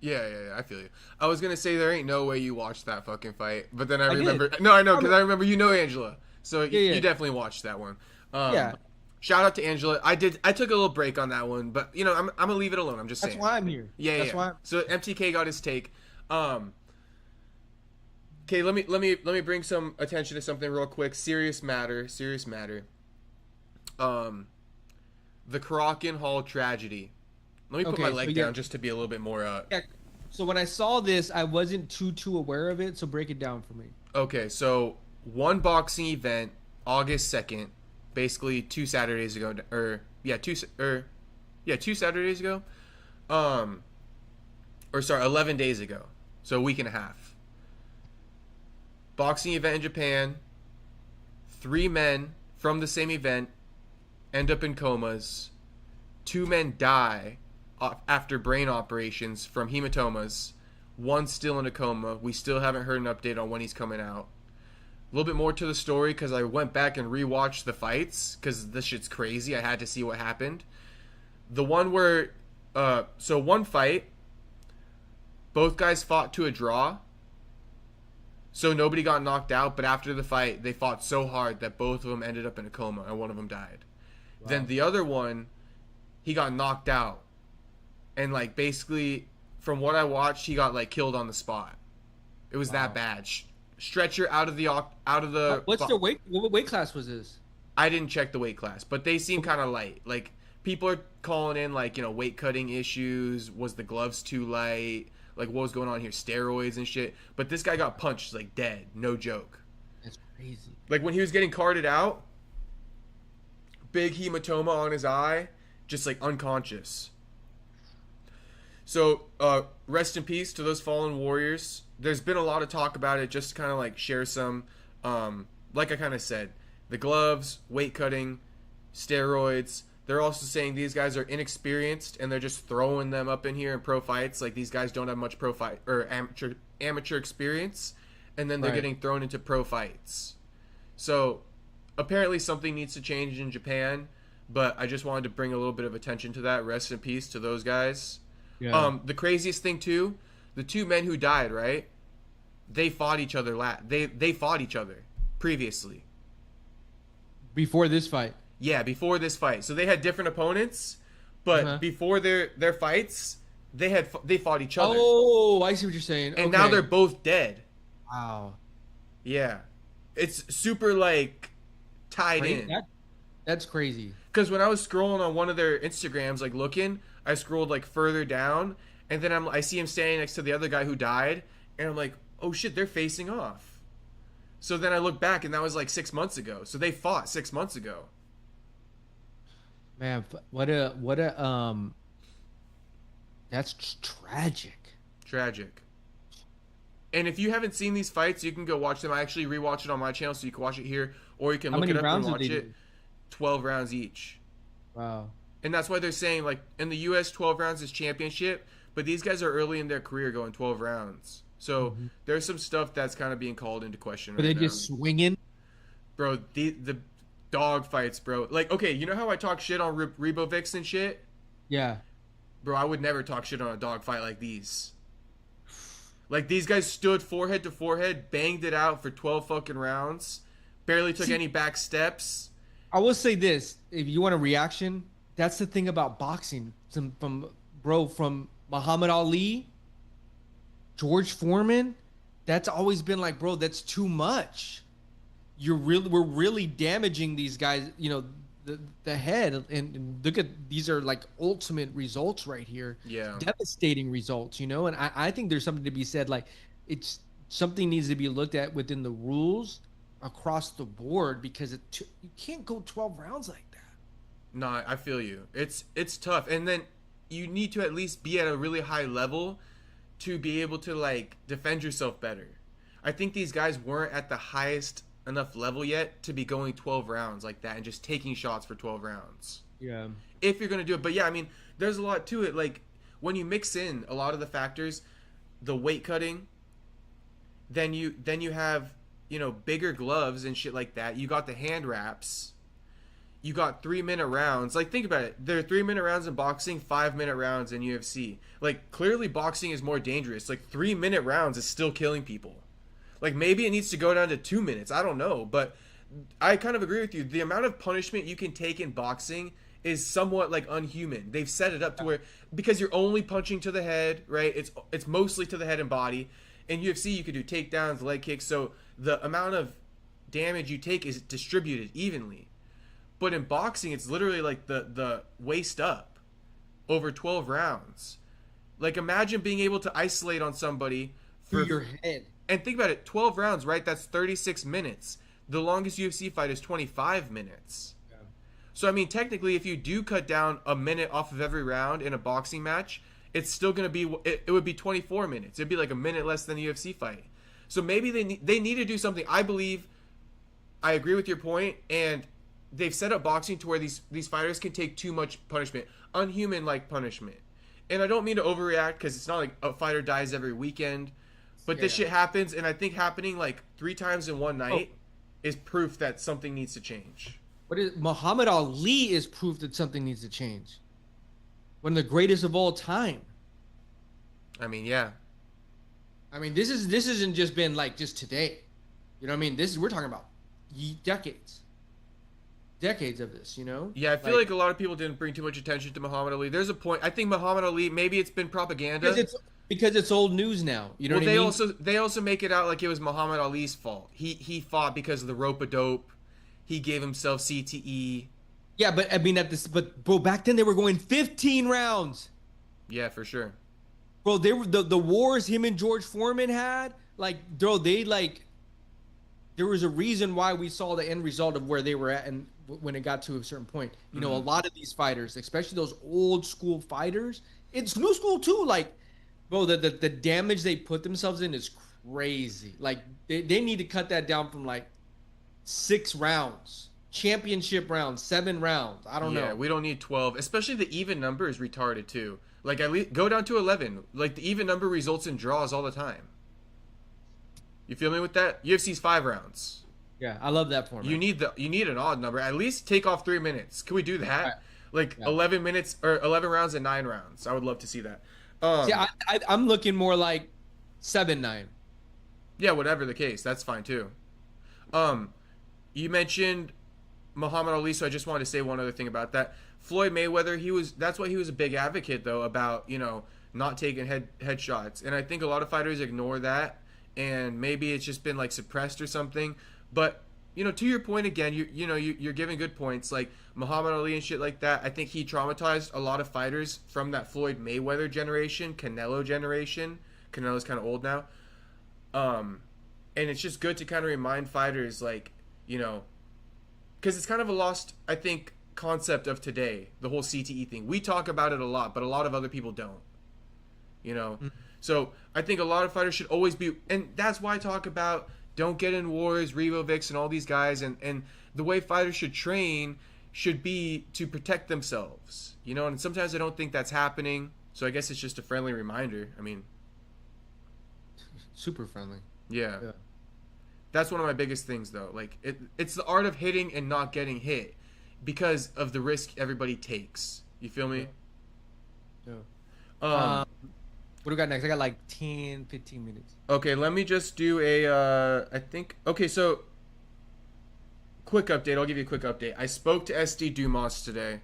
Yeah, I feel you. I was gonna say there ain't no way you watched that fucking fight, but then I remember. No, I know because I remember Angela, so you definitely watched that one. Yeah. Shout out to Angela. I took a little break on that one, but I'm gonna leave it alone. I'm just saying. That's why I'm here. Yeah, That's why. So MTK got his take. Okay, let me bring some attention to something real quick. Serious matter. The Korauken Hall tragedy. Let me put my leg down just to be a little bit more. Yeah. So when I saw this, I wasn't too aware of it. So break it down for me. Okay, so one boxing event, August 2nd, basically 2 Saturdays ago, 2 Saturdays ago, 11 days ago, so a week and a half. Boxing event in Japan. 3 men from the same event end up in comas. 2 men die after brain operations from hematomas. 1's still in a coma. We still haven't heard an update on when he's coming out. A little bit more to the story because I went back and rewatched the fights because this shit's crazy. I had to see what happened. The one where, one fight, both guys fought to a draw. So nobody got knocked out, but after the fight, they fought so hard that both of them ended up in a coma and one of them died. Wow. Then the other one, he got knocked out. And basically, from what I watched, he got killed on the spot. It was that bad. Stretcher out of the What's the weight? What weight class was this? I didn't check the weight class, but they seem kind of light. People are calling in weight cutting issues. Was the gloves too light? like what was going on here, steroids and shit. But this guy got punched like dead, no joke. That's crazy. Like when he was getting carted out, big hematoma on his eye, just like unconscious. So, rest in peace to those fallen warriors. There's been a lot of talk about it, just to kind of like share some, like I kind of said, the gloves, weight cutting, steroids. They're also saying these guys are inexperienced and they're just throwing them up in here in pro fights. Like these guys don't have much pro fight or amateur experience, and then they're getting thrown into pro fights. So, apparently something needs to change in Japan, but I just wanted to bring a little bit of attention to that. Rest in peace to those guys. Yeah. The craziest thing too, the two men who died, right? They fought each other. They fought each other previously. Before this fight. Yeah, before this fight. So they had different opponents, but before their fights, they fought each other. Oh, I see what you're saying. And now they're both dead. Wow. Yeah, it's super like tied in. That's crazy. Because when I was scrolling on one of their Instagrams, like looking, I scrolled like further down, and then I see him standing next to the other guy who died, and I'm like, oh shit, they're facing off. So then I look back, and that was like 6 months ago. So they fought 6 months ago. Man, that's tragic. Tragic. And if you haven't seen these fights, you can go watch them. I actually rewatched it on my channel, so you can watch it here, or you can look it up and watch it. 12 rounds each. Wow. And that's why they're saying, like, in the U.S., 12 rounds is championship, but these guys are early in their career going 12 rounds. So there's some stuff that's kind of being called into question right now. Are they just swinging? Bro, the dog fights, bro. Like, okay, you know how I talk shit on Rebovics and shit? Yeah. Bro, I would never talk shit on a dog fight like these. Like, these guys stood forehead to forehead, banged it out for 12 fucking rounds, barely took any back steps. I will say this, if you want a reaction, that's the thing about boxing. From Muhammad Ali, George Foreman, that's always been like, bro, that's too much. We're really damaging these guys, you know, the head, and look at, these are like ultimate results right here. Yeah. Devastating results, you know, and I think there's something to be said, like it's something needs to be looked at within the rules across the board, because you can't go 12 rounds like that. No, I feel you. It's tough. And then you need to at least be at a really high level to be able to like defend yourself better. I think these guys weren't at the highest enough level yet to be going 12 rounds like that and just taking shots for 12 rounds. Yeah. If you're going to do it. But yeah, I mean, there's a lot to it. Like when you mix in a lot of the factors, the weight cutting, then you have, you know, bigger gloves and shit like that. You got the hand wraps. You got 3-minute rounds. Like, think about it. There are 3-minute rounds in boxing, 5-minute rounds in UFC. Like, clearly boxing is more dangerous. Like, 3-minute rounds is still killing people. Like, maybe it needs to go down to 2 minutes. I don't know. But I kind of agree with you. The amount of punishment you can take in boxing is somewhat, like, unhuman. They've set it up to where, because you're only punching to the head, right? It's mostly to the head and body. In UFC, you could do takedowns, leg kicks. So the amount of damage you take is distributed evenly. But in boxing, it's literally like the waist up over 12 rounds. Like, imagine being able to isolate on somebody for your head. And think about it, 12 rounds, right? That's 36 minutes. The longest UFC fight is 25 minutes. Yeah. So, I mean, technically, if you do cut down a minute off of every round in a boxing match, it's still going to be, it would be 24 minutes. It'd be like a minute less than a UFC fight. So maybe they need to do something. I agree with your point, and they've set up boxing to where these fighters can take too much punishment, unhuman-like punishment. And I don't mean to overreact, because it's not like a fighter dies every weekend, but this shit happens, and I think happening like 3 times in one night is proof that something needs to change. Muhammad Ali is proof that something needs to change. One of the greatest of all time. I mean, yeah. I mean, this isn't just been like just today. You know what I mean? We're talking about decades of this, you know? Yeah, I feel like a lot of people didn't bring too much attention to Muhammad Ali. There's a point. I think Muhammad Ali, maybe it's been propaganda. Because it's old news now. You know what I mean? They also make it out like it was Muhammad Ali's fault. He fought because of the rope-a-dope. He gave himself CTE. Yeah, but I mean, bro, back then they were going 15 rounds. Yeah, for sure. bro, they were the wars him and George Foreman had. Like, bro, there was a reason why we saw the end result of where they were at, and when it got to a certain point, you know, a lot of these fighters, especially those old school fighters, it's new school too. Like, bro, the damage they put themselves in is crazy. Like, they need to cut that down from like 6 rounds, championship rounds, 7 rounds. I don't know. Yeah, we don't need 12. Especially the even number is retarded too. Like, at least go down to 11. Like, the even number results in draws all the time. You feel me with that? UFC's 5 rounds. Yeah, I love that format. You need an odd number. At least take off 3 minutes. Can we do that? Right. Like 11 minutes or 11 rounds and 9 rounds. I would love to see that. Yeah, I'm looking more like 7-9. Yeah, whatever the case, that's fine too. You mentioned Muhammad Ali, so I just wanted to say one other thing about that. Floyd Mayweather, that's why he was a big advocate though about, you know, not taking headshots. And I think a lot of fighters ignore that, and maybe it's just been like suppressed or something. But, you know, to your point again, you're giving good points, like Muhammad Ali and shit like that. I think he traumatized a lot of fighters from that Floyd Mayweather generation, Canelo generation. Canelo's kind of old now. And it's just good to kind of remind fighters, like, you know, because it's kind of a lost, I think, concept of today, the whole CTE thing. We talk about it a lot, but a lot of other people don't, you know. So I think a lot of fighters should always be, and that's why I talk about don't get in wars, Revovics, and all these guys, and the way fighters should train should be to protect themselves, you know. And sometimes I don't think that's happening, so I guess it's just a friendly reminder. I mean, super friendly. Yeah. That's one of my biggest things though. Like, it's the art of hitting and not getting hit because of the risk everybody takes. You feel me? Yeah. What do we got next? I got like 10, 15 minutes. Okay, let me just do so quick update. I'll give you a quick update. I spoke to SD Dumas today.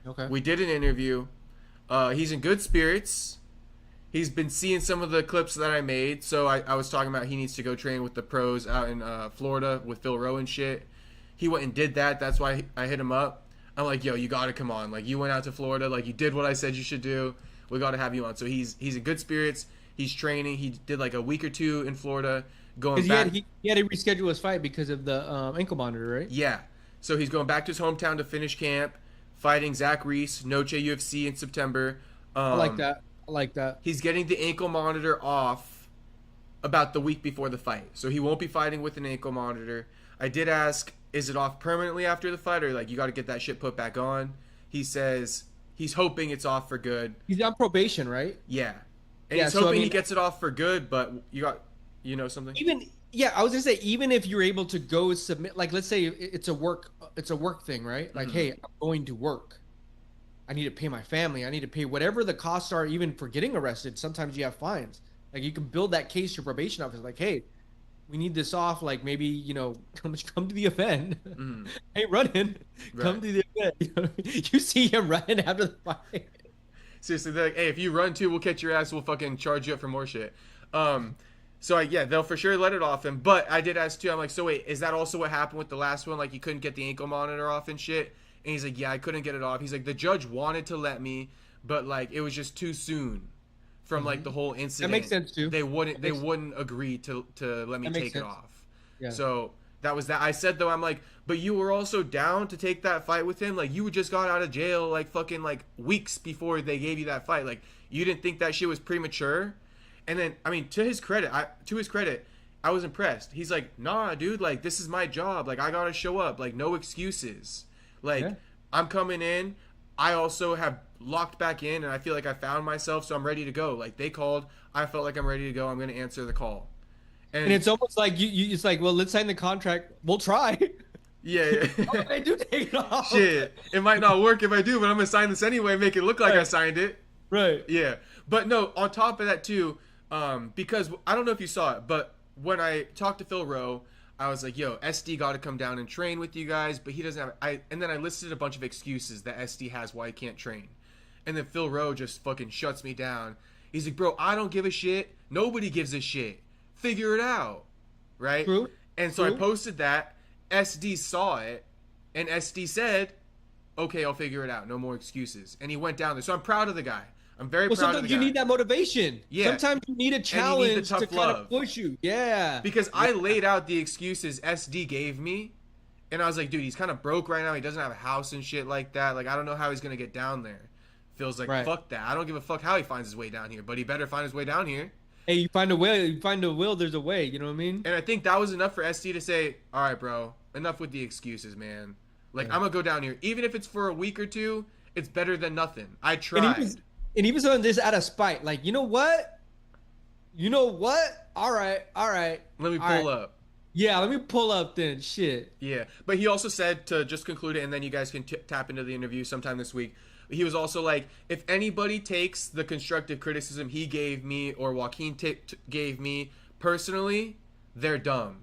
Okay. We did an interview. He's in good spirits. He's been seeing some of the clips that I made. So I was talking about he needs to go train with the pros out in Florida with Phil Rowe and shit. He went and did that. That's why I hit him up. I'm like, yo, you got to come on. Like, you went out to Florida. Like, you did what I said you should do. We got to have you on. So he's in good spirits. He's training. He did like a week or 2 in Florida. Going back. He had to reschedule his fight because of the ankle monitor, right? Yeah. So he's going back to his hometown to finish camp, fighting Zach Reese, Noche UFC in September. I like that. He's getting the ankle monitor off about the week before the fight. So he won't be fighting with an ankle monitor. I did ask, is it off permanently after the fight, or like you got to get that shit put back on? He says he's hoping it's off for good. He's on probation, right? Yeah. And he's hoping he gets it off for good, but something? I was gonna say, even if you're able to go submit, like, let's say it's a work thing, right? Like, hey, I'm going to work. I need to pay my family. I need to pay whatever the costs are, even for getting arrested. Sometimes you have fines. Like, you can build that case to your probation office. Like, hey, we need this off. Like, maybe, you know, come to the event. Hey, running. Right. Come to the event. You see him running after the fight. Seriously, they're like, hey, if you run too, we'll catch your ass. We'll fucking charge you up for more shit. So they'll for sure let it off him. But I did ask too. I'm like, so wait, is that also what happened with the last one? Like, you couldn't get the ankle monitor off and shit? And he's like, yeah, I couldn't get it off. He's like, the judge wanted to let me, but like it was just too soon from like the whole incident. That makes sense too. They wouldn't agree to let me take it off. Yeah. So that was that. I said though, I'm like, but you were also down to take that fight with him. Like, you just got out of jail like fucking like weeks before they gave you that fight. Like, you didn't think that shit was premature? And then, I mean, to his credit, I was impressed. He's like, nah, dude, like, this is my job. Like, I gotta show up. Like, no excuses. Like, I'm coming in. I also have locked back in, and I feel like I found myself, so I'm ready to go. Like, they called. I felt like I'm ready to go. I'm going to answer the call. And it's almost like it's like, well, let's sign the contract. We'll try. Yeah. Oh, I do take it off. Shit. It might not work if I do, but I'm going to sign this anyway and make it look like I signed it. Right. Yeah. But no, on top of that, too, because I don't know if you saw it, but when I talked to Phil Rowe, I was like, yo, SD got to come down and train with you guys, but he doesn't have... And then I listed a bunch of excuses that SD has why he can't train. And then Phil Rowe just fucking shuts me down. He's like, bro, I don't give a shit. Nobody gives a shit. Figure it out. Right? True. And so I posted that. SD saw it. And SD said, okay, I'll figure it out. No more excuses. And he went down there. So I'm proud of the guy. I'm very well, proud of the sometimes guy. you need that motivation. Yeah. Sometimes you need a challenge to kind love. of push you. Yeah. Because I laid out the excuses SD gave me, and I was like, dude, he's kind of broke right now. He doesn't have a house and shit like that. Like, I don't know how he's going to get down there. Feels like, fuck that. I don't give a fuck how he finds his way down here, but he better find his way down here. Hey, you find a way. You find a will, there's a way. You know what I mean? And I think that was enough for SD to say, all right, bro, enough with the excuses, man. Like, I'm going to go down here. Even if it's for a week or two, it's better than nothing. I tried. And he was on this out of spite. Like, you know what? All right. Let me pull up. Yeah, let me pull up then. Shit. Yeah. But he also said, to just conclude it, and then you guys can tap into the interview sometime this week. He was also like, if anybody takes the constructive criticism he gave me or Joaquin gave me personally, they're dumb.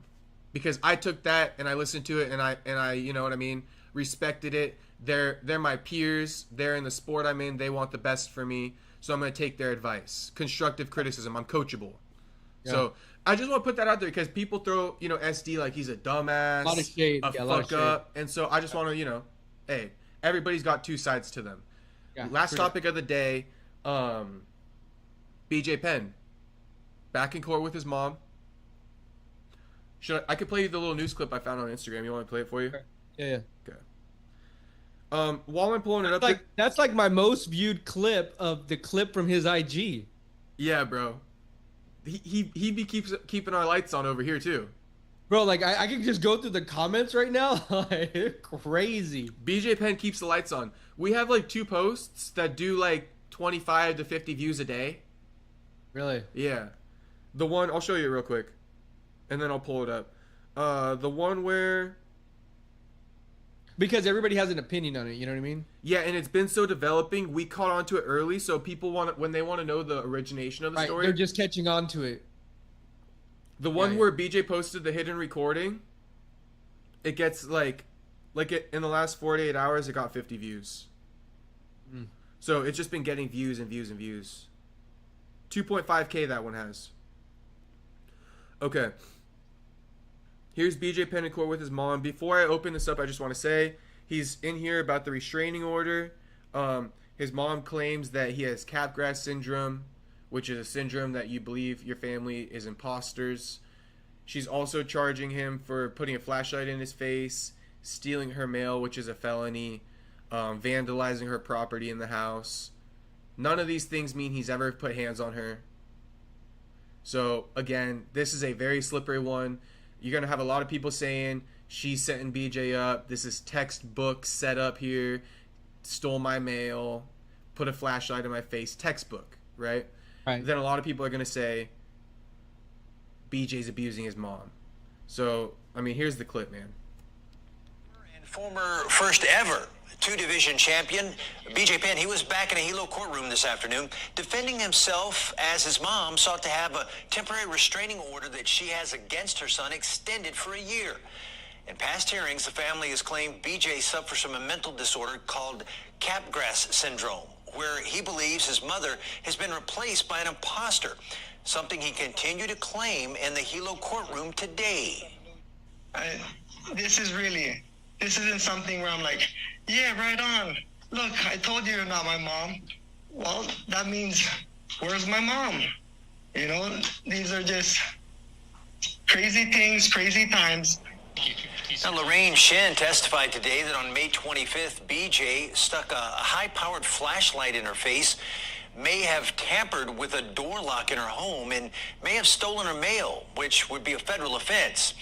Because I took that and I listened to it and I you know what I mean, respected it. They're my peers. They're in the sport I'm in. They want the best for me. So I'm going to take their advice. Constructive criticism. I'm coachable. Yeah. So I just want to put that out there because people throw, SD like he's a dumbass, a lot of shade. a fuck up. And so I just want to, hey, everybody's got two sides to them. Yeah, last topic of the day, BJ Penn, back in court with his mom. I could play you the little news clip I found on Instagram. You want me to play it for you? Okay. Yeah. Okay. While I'm pulling it up, that's like my most viewed clip of the clip from his IG. Yeah, bro. He keeps keeping our lights on over here too. Bro, like I can just go through the comments right now. Like, crazy. BJ Penn keeps the lights on. We have like 2 posts that do like 25 to 50 views a day. Really? Yeah. The one I'll show you real quick, and then I'll pull it up. The one where. Because everybody has an opinion on it, you know what I mean? Yeah, and it's been so developing. We caught on to it early, so people when they want to know the origination of the story. They're just catching on to it. The one where BJ posted the hidden recording, it gets in the last 48 hours, it got 50 views. Mm. So it's just been getting views and views and views. 2.5K that one has. Okay. Here's BJ Penn in court with his mom. Before I open this up, I just want to say he's in here about the restraining order. His mom claims that he has Capgras syndrome, which is a syndrome that you believe your family is imposters. She's also charging him for putting a flashlight in his face, stealing her mail, which is a felony, vandalizing her property in the house. None of these things mean he's ever put hands on her. So, again, this is a very slippery one. You're going to have a lot of people saying, she's setting BJ up. This is textbook set up here. Stole my mail. Put a flashlight in my face. Textbook, right? Right. Then a lot of people are going to say, BJ's abusing his mom. So, I mean, here's the clip, man. And former first ever 2-division champion, BJ Penn, he was back in a Hilo courtroom this afternoon defending himself as his mom sought to have a temporary restraining order that she has against her son extended for a year. In past hearings, the family has claimed BJ suffers from a mental disorder called Capgras syndrome, where he believes his mother has been replaced by an imposter, something he continued to claim in the Hilo courtroom today. This isn't something where I'm like, yeah, right on. Look, I told you you're not my mom. Well, that means, where's my mom? These are just crazy things, crazy times. Now, Lorraine Shen testified today that on May 25th, BJ stuck a high-powered flashlight in her face, may have tampered with a door lock in her home, and may have stolen her mail, which would be a federal offense.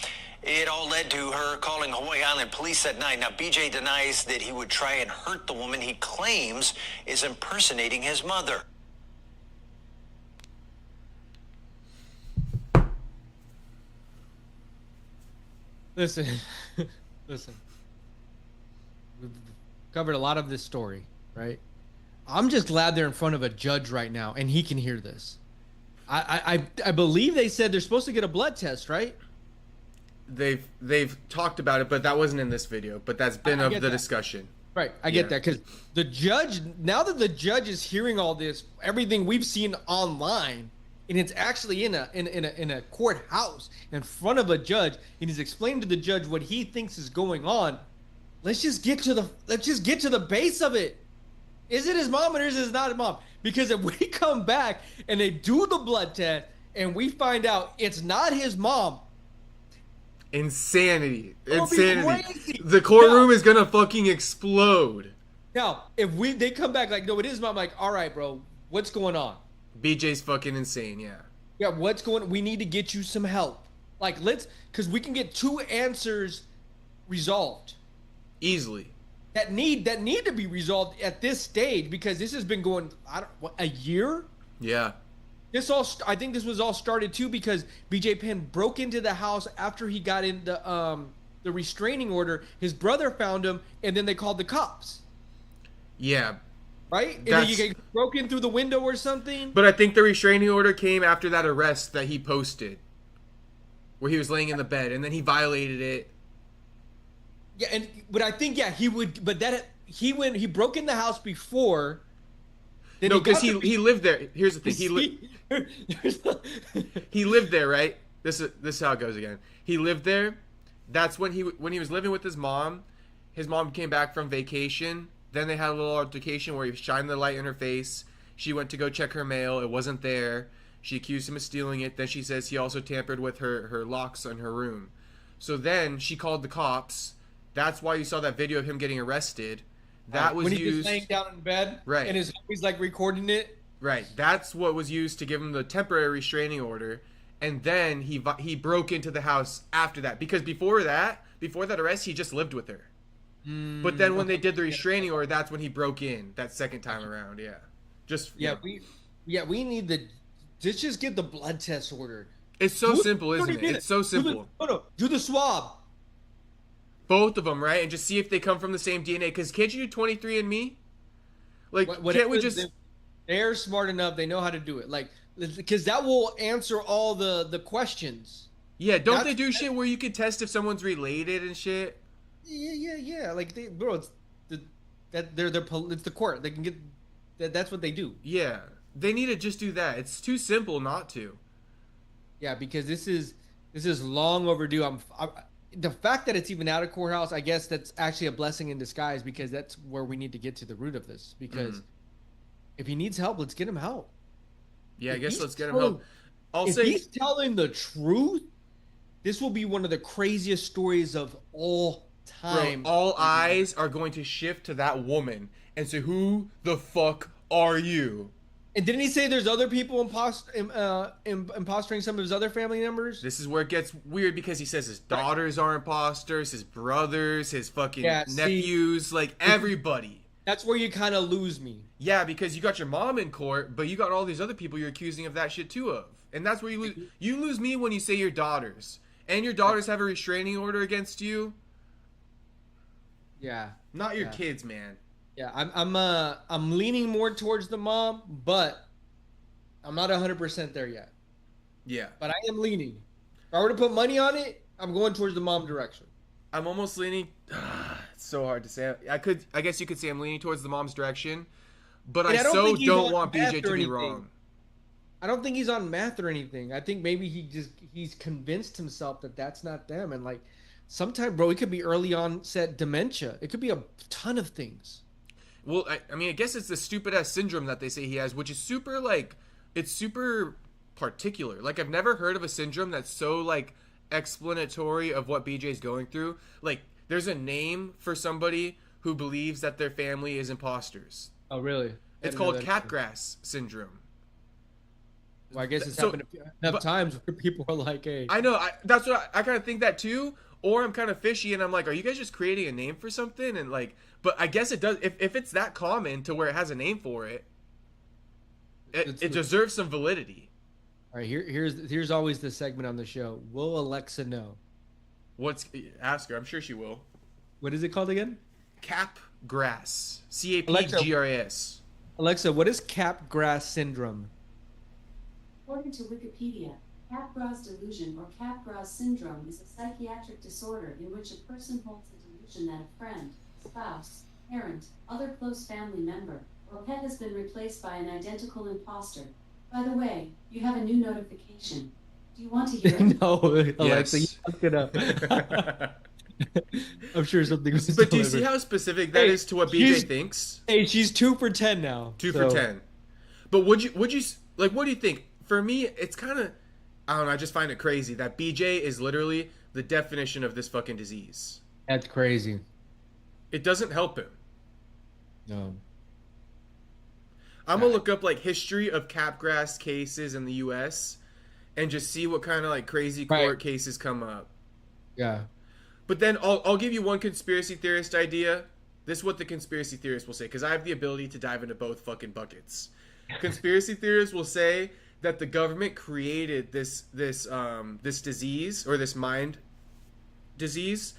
It all led to her calling Hawaii Island police that night. Now, BJ denies that he would try and hurt the woman he claims is impersonating his mother. Listen. We've covered a lot of this story, right? I'm just glad they're in front of a judge right now and he can hear this. I believe they said they're supposed to get a blood test, right? They've talked about it, but that wasn't in this video. But that's been of the discussion. Right, I get that, because the judge, now that the judge is hearing all this, everything we've seen online, and it's actually in a courthouse in front of a judge, and he's explaining to the judge what he thinks is going on. Let's just get to the base of it. Is it his mom or is it not his mom? Because if we come back and they do the blood test and we find out it's not his mom. Insanity. It'll be Insanity. crazy. The courtroom is gonna fucking explode. Now, if they come back like, no, it is mom, I'm like, all right, bro, what's going on? BJ's fucking insane, yeah. Yeah, what's going on? We need to get you some help. Like, because we can get 2 answers resolved. Easily. That need to be resolved at this stage, because this has been going, a year? Yeah. I think this was all started too because BJ Penn broke into the house after he got in the restraining order. His brother found him, and then they called the cops. Yeah. Right? And then you get broke in through the window or something. But I think the restraining order came after that arrest that he posted, where he was laying in the bed, and then he violated it. Yeah, but I think he would. But he broke in the house before. No, because he lived there. Here's the thing. He lived there, right? This is how it goes again. He lived there. That's when he was living with his mom. His mom came back from vacation. Then they had a little altercation where he shined the light in her face. She went to go check her mail. It wasn't there. She accused him of stealing it. Then she says he also tampered with her locks in her room. So then she called the cops. That's why you saw that video of him getting arrested. That was when he used was laying down in bed, right? And he's like recording it, right? That's what was used to give him the temporary restraining order, and then he broke into the house after that, because before that arrest, he just lived with her. But then when they did the restraining order, that's when he broke in that second time around. Yeah, we need let's just get the blood test ordered. It's so simple, isn't it? It's so simple. Do the swab. Both of them, right? And just see if they come from the same DNA. Because can't you do 23andMe? Like, can't we just... They're smart enough. They know how to do it. Like, because that will answer all the questions. Yeah, don't they do shit where you can test if someone's related and shit? Yeah. Like, it's the court. They can get... That's what they do. Yeah. They need to just do that. It's too simple not to. Yeah, because this is long overdue. The fact that it's even out of courthouse, I guess that's actually a blessing in disguise, because that's where we need to get to the root of this. Because if he needs help, let's get him help. Yeah, I guess let's get him help. If he's telling the truth, this will be one of the craziest stories of all time. Bro, all eyes are going to shift to that woman and say, "Who the fuck are you?" And didn't he say there's other people impostering some of his other family members? This is where it gets weird, because he says his daughters are imposters, his brothers, his fucking nephews, like everybody. That's where you kind of lose me. Yeah, because you got your mom in court, but you got all these other people you're accusing of that shit too of. And that's where you lose. You lose me when you say your daughters. And your daughters have a restraining order against you. Yeah. Not your kids, man. Yeah, I'm leaning more towards the mom, but I'm not 100% there yet. Yeah. But I am leaning. If I were to put money on it, I'm going towards the mom direction. I'm almost leaning. It's so hard to say. I guess you could say I'm leaning towards the mom's direction, but I don't want BJ to be wrong. I don't think he's on meth or anything. I think maybe he's convinced himself that that's not them, and like sometimes, bro, it could be early onset dementia. It could be a ton of things. Well, I mean, I guess it's the stupid-ass syndrome that they say he has, which is super, like, it's super particular. Like, I've never heard of a syndrome that's so, like, explanatory of what BJ's going through. Like, there's a name for somebody who believes that their family is imposters. Oh, really? It's called catgrass syndrome. Well, I guess it's happened enough times where people are like, hey. I know. That's what I kind of think that, too. Or I'm kind of fishy, and I'm like, are you guys just creating a name for something? And, like... But I guess it does. If it's that common to where it has a name for it, it deserves some validity. All right, here's always the segment on the show. Will Alexa know? Ask her. I'm sure she will. What is it called again? Capgras. CAPGRAS. Alexa, what is Capgras syndrome? According to Wikipedia, Capgras delusion or Capgras syndrome is a psychiatric disorder in which a person holds the delusion that a friend, spouse, parent, other close family member, or pet has been replaced by an identical imposter. By the way, you have a new notification. Do you want to hear it? No, Alexa, you look it up. I'm sure something was But do you see how specific that is to what BJ thinks? Hey, she's 2 for 10 now. 2 for 10. But would you like? What do you think? For me, it's kind of, I don't know. I just find it crazy that BJ is literally the definition of this fucking disease. That's crazy. It doesn't help him. No. I'm gonna look up like history of capgrass cases in the U.S. and just see what kind of like crazy court cases come up. Yeah. But then I'll give you one conspiracy theorist idea. This is what the conspiracy theorists will say, because I have the ability to dive into both fucking buckets. Conspiracy theorists will say that the government created this disease, or this mind disease,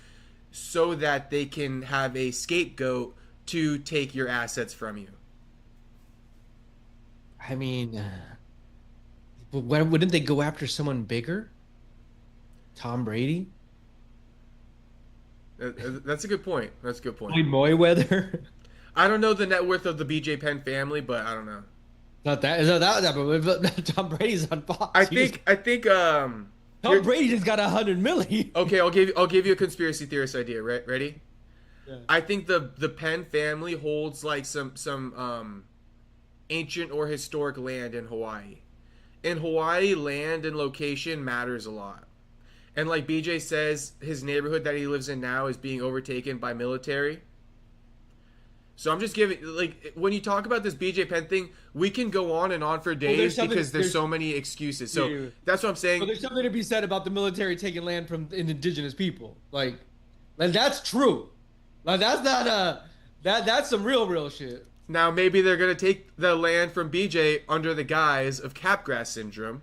so that they can have a scapegoat to take your assets from you. I mean, wouldn't they go after someone bigger? Tom Brady? That's a good point. That's a good point. Mayweather? I don't know the net worth of the BJ Penn family, but I don't know. Not that. Is that but Tom Brady's on Fox. I think Tom Brady just got $100 million. Okay, I'll give you a conspiracy theorist idea. Ready? Yeah. I think the Penn family holds like some ancient or historic land in Hawaii. In Hawaii, land and location matters a lot. And like BJ says, his neighborhood that he lives in now is being overtaken by military. So I'm just giving, like, when you talk about this BJ Penn thing, we can go on and on for days because there's so many excuses. So that's what I'm saying. But there's something to be said about the military taking land from indigenous people. Like that's true. Like that's not that's some real shit. Now maybe they're gonna take the land from BJ under the guise of Capgras syndrome,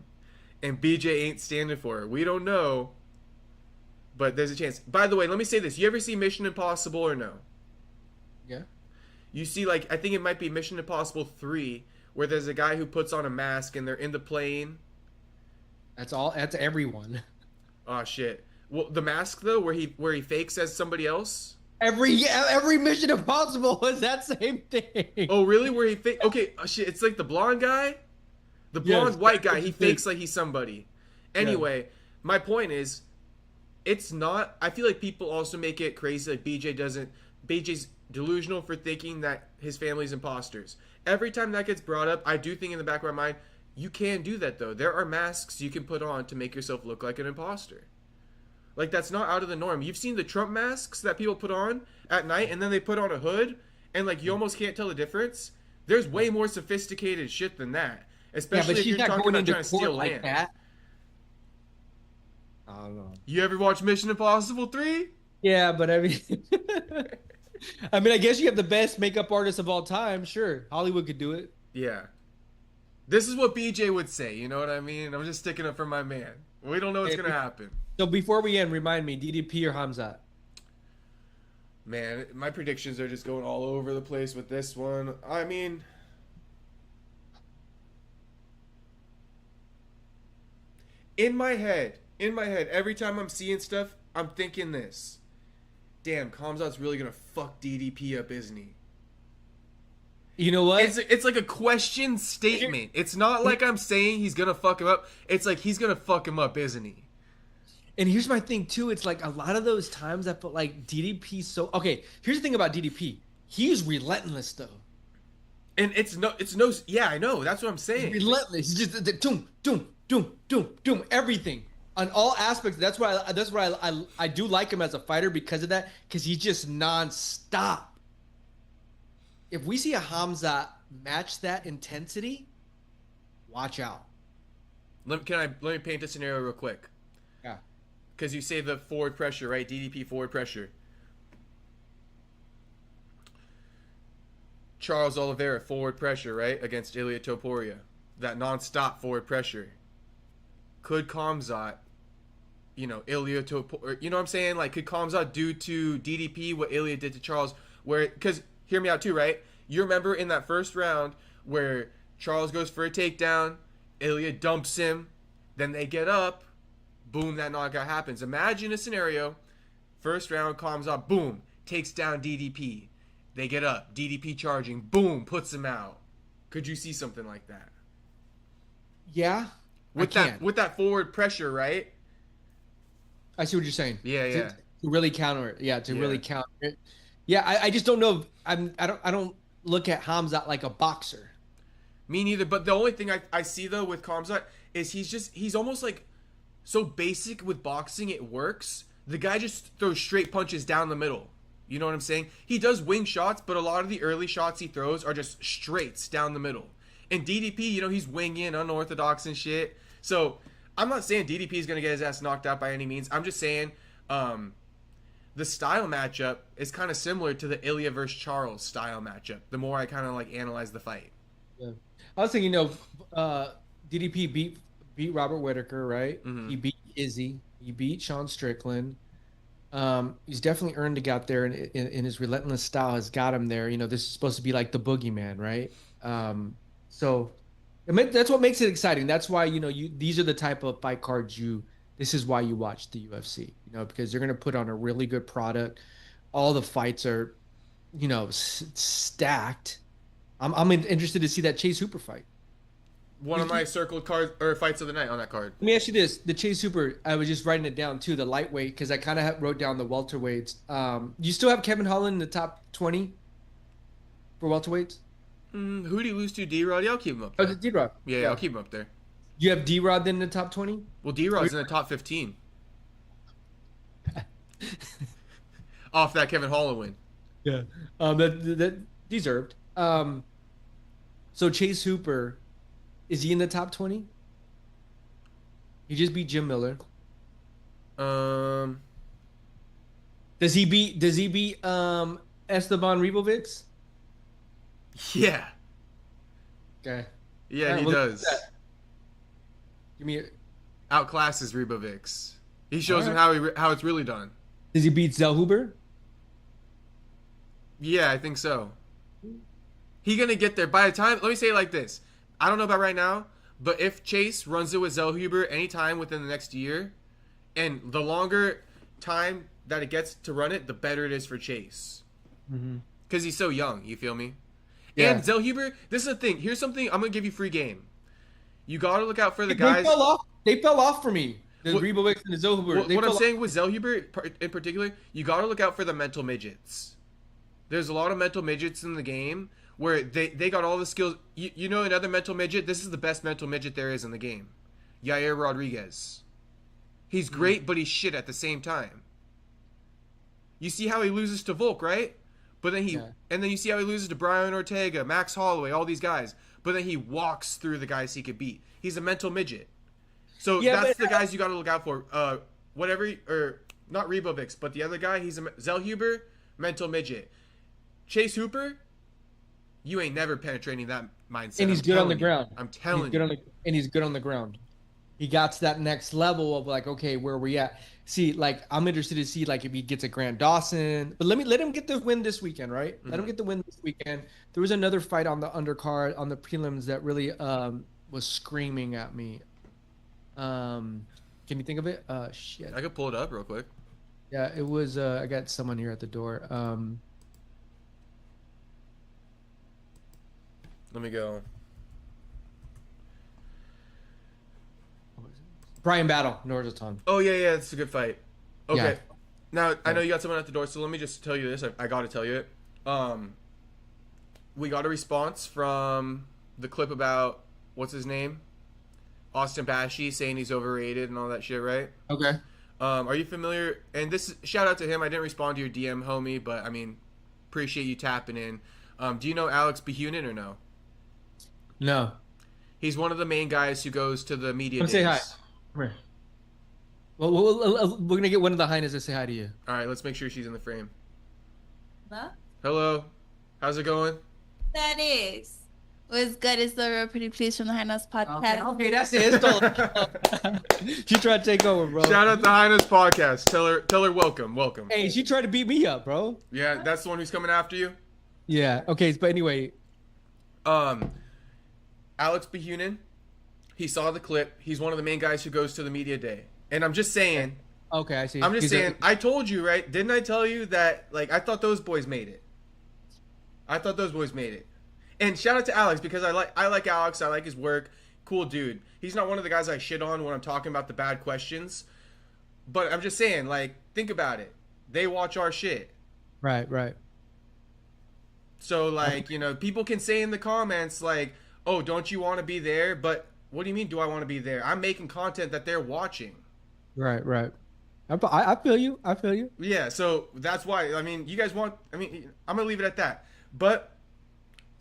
and BJ ain't standing for it. We don't know, but there's a chance. By the way, let me say this: you ever see Mission Impossible or no? Yeah. You see, like, I think it might be Mission Impossible 3, where there's a guy who puts on a mask and they're in the plane. That's everyone. Oh shit! Well, the mask though, where he fakes as somebody else. Every Mission Impossible was that same thing. Oh really? Where he fake? Okay, shit. It's like the blonde guy, the blonde white guy. He fakes like he's somebody. Anyway, my point is, it's not. I feel like people also make it crazy. Like BJ's delusional for thinking that his family's imposters. Every time that gets brought up, I do think in the back of my mind, you can do that though. There are masks you can put on to make yourself look like an imposter. Like, that's not out of the norm. You've seen the Trump masks that people put on at night, and then they put on a hood, and like you almost can't tell the difference. There's way more sophisticated shit than that, especially if you're talking about trying to steal land. That. I don't know. You ever watch Mission Impossible 3? Yeah, but I mean, I guess you have the best makeup artist of all time. Sure, Hollywood could do it. Yeah, this is what BJ would say. You know what I mean? I'm just sticking up for my man. We don't know what's gonna happen. So before we end, remind me, DDP or Khamzat? Man, my predictions are just going all over the place with this one. I mean, in my head, every time I'm seeing stuff, I'm thinking this. Damn, Khamzat's really gonna fuck DDP up, isn't he? You know what? It's like a question statement. It's not like I'm saying he's gonna fuck him up. It's like he's gonna fuck him up, isn't he? And here's my thing too. It's like a lot of those times I felt like DDP. Okay. Here's the thing about DDP. He's relentless though. And it's no. Yeah, I know. That's what I'm saying. He's relentless. He's just doom, everything on all aspects. That's why I do like him as a fighter because of that. Because he's just nonstop. If we see a Khamzat match that intensity, watch out. Let me paint a scenario real quick. Yeah. Because you say the forward pressure, right? DDP forward pressure. Charles Oliveira forward pressure, right? Against Ilia Topuria. That non-stop forward pressure. Could Khamzat, Ilia Topuria, you know what I'm saying? Like, could Khamzat do to DDP what Ilia did to Charles? Because, hear me out too, right? You remember in that first round where Charles goes for a takedown, Ilia dumps him, then they get up, boom, that knockout happens. Imagine a scenario, first round, Khamzat, boom, takes down DDP. They get up, DDP charging, boom, puts him out. Could you see something like that? Yeah, with that forward pressure, right? I see what you're saying. Yeah. To really counter it. Yeah, really counter it. Yeah, I just don't know. I don't look at Khamzat like a boxer. Me neither. But the only thing I see though with Khamzat is he's almost like so basic with boxing it works. The guy just throws straight punches down the middle. You know what I'm saying? He does wing shots, but a lot of the early shots he throws are just straights down the middle. And DDP, you know, he's winging, unorthodox and shit. So I'm not saying DDP is going to get his ass knocked out by any means. I'm just saying the style matchup is kind of similar to the Ilya versus Charles style matchup. The more I kind of like analyze the fight. Yeah. I was thinking, DDP beat Robert Whittaker, right? Mm-hmm. He beat Izzy. He beat Sean Strickland. He's definitely earned to get out there, and in his relentless style has got him there. You know, this is supposed to be like the boogeyman, right? So that's what makes it exciting. That's why, these are the type of fight cards this is why you watch the UFC, because they're going to put on a really good product. All the fights are, stacked. I'm interested to see that Chase Hooper fight. One of my circled cards or fights of the night on that card. Let me ask you this: the Chase Hooper, I was just writing it down too. The lightweight, because I kind of wrote down the welterweights. You still have Kevin Holland in the top 20 for welterweights? Who did he lose to? D-Rod? Yeah, I'll keep him up Oh, there. D-Rod. Yeah, I'll keep him up there. You have D-Rod then in the top 20? Well, D-Rod's in the top 15. Off that Kevin Holland win. Yeah. That deserved. So Chase Hooper, is he in the top 20? He just beat Jim Miller. Does he beat Esteban Ribovics? Yeah. Okay. Yeah, he does. Give me Outclasses Ribovics. He shows him how it's really done. Does he beat Zellhuber? Yeah, I think so. He gonna get there by the time. Let me say it like this: I don't know about right now, but if Chase runs it with Zellhuber anytime within the next year, and the longer time that it gets to run it, the better it is for Chase. Because he's so young. You feel me? Yeah. And Zellhuber, this is the thing. Here's something I'm gonna give you free game. You gotta look out for the guys. They fell off for me. The Ribovics and the Zellhuber. What I'm saying with Zellhuber in particular, you gotta look out for the mental midgets. There's a lot of mental midgets in the game where they got all the skills. You know another mental midget? This is the best mental midget there is in the game. Yair Rodriguez. He's great, but he's shit at the same time. You see how he loses to Volk, right? But then and then you see how he loses to Brian Ortega, Max Holloway, all these guys. But then he walks through the guys he could beat. He's a mental midget. So that's the guys you got to look out for. Not Ribovics, but the other guy, he's a Zellhuber, mental midget. Chase Hooper, you ain't never penetrating that mindset. And he's good on the ground. I'm telling you. And he's good on the ground. He got to that next level of like, okay, where are we at? See, like, I'm interested to see like if he gets a Grant Dawson. But let him get the win this weekend, right? Let him get the win this weekend. There was another fight on the undercard, on the prelims that really was screaming at me. Can you think of it? Shit. I could pull it up real quick. Yeah, it was I got someone here at the door. Let me go. Brian Battle, Norzaton. Oh, yeah, it's a good fight. Okay. Yeah. Now, I know you got someone at the door, so let me just tell you this. I got to tell you it. We got a response from the clip about, what's his name? Austin Bashi saying he's overrated and all that shit, right? Okay. Are you familiar? And this, shout out to him. I didn't respond to your DM, homie, but, I mean, appreciate you tapping in. Do you know Alex Behunin or no? No. He's one of the main guys who goes to the media days. Say hi. Come here. Well, we're gonna get one of the highness to say hi to you. All right, let's make sure she's in the frame. Hello? Hello. How's it going? That is. What's good? It's Laura Pretty Please from the Highness Podcast. Okay, that's it. She tried to take over, bro. Shout out the Highness Podcast. Tell her welcome. Hey, she tried to beat me up, bro. Yeah, that's the one who's coming after you? Yeah, okay, but anyway. Alex Behunin, he saw the clip. He's one of the main guys who goes to the media day. And I'm just saying. Okay, I see. I'm just saying, I told you, right? Didn't I tell you that, like, I thought those boys made it. And shout out to Alex, because I like Alex. I like his work. Cool dude. He's not one of the guys I shit on when I'm talking about the bad questions. But I'm just saying, like, think about it. They watch our shit. Right. So, like, people can say in the comments, like, oh, don't you want to be there? But what do you mean, do I want to be there? I'm making content that they're watching. Right, right. I feel you. I feel you. Yeah, so that's why. I mean, you guys want. I mean, I'm gonna leave it at that. But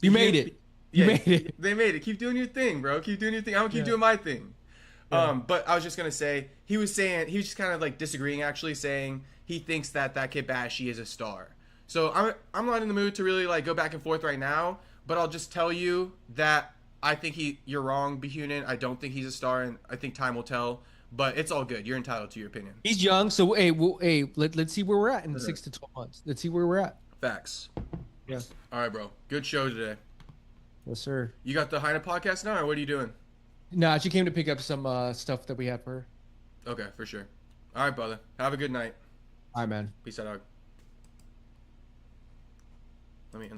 You made it. You made it. They made it. Keep doing your thing, bro. Keep doing your thing. I'm gonna keep doing my thing. Yeah. But I was just gonna say he was just kind of like disagreeing, actually, saying he thinks that kid Bashi is a star. So I'm not in the mood to really like go back and forth right now. But I'll just tell you that I think you're wrong, Behunin. I don't think he's a star, and I think time will tell. But it's all good. You're entitled to your opinion. He's young, so let's see where we're at in 6 to 12 months. Let's see where we're at. Facts. Yeah. All right, bro. Good show today. Yes, sir. You got the Heine podcast now, or what are you doing? Nah, she came to pick up some stuff that we had for her. Okay, for sure. All right, brother. Have a good night. All right, man. Peace out, dog. Let me end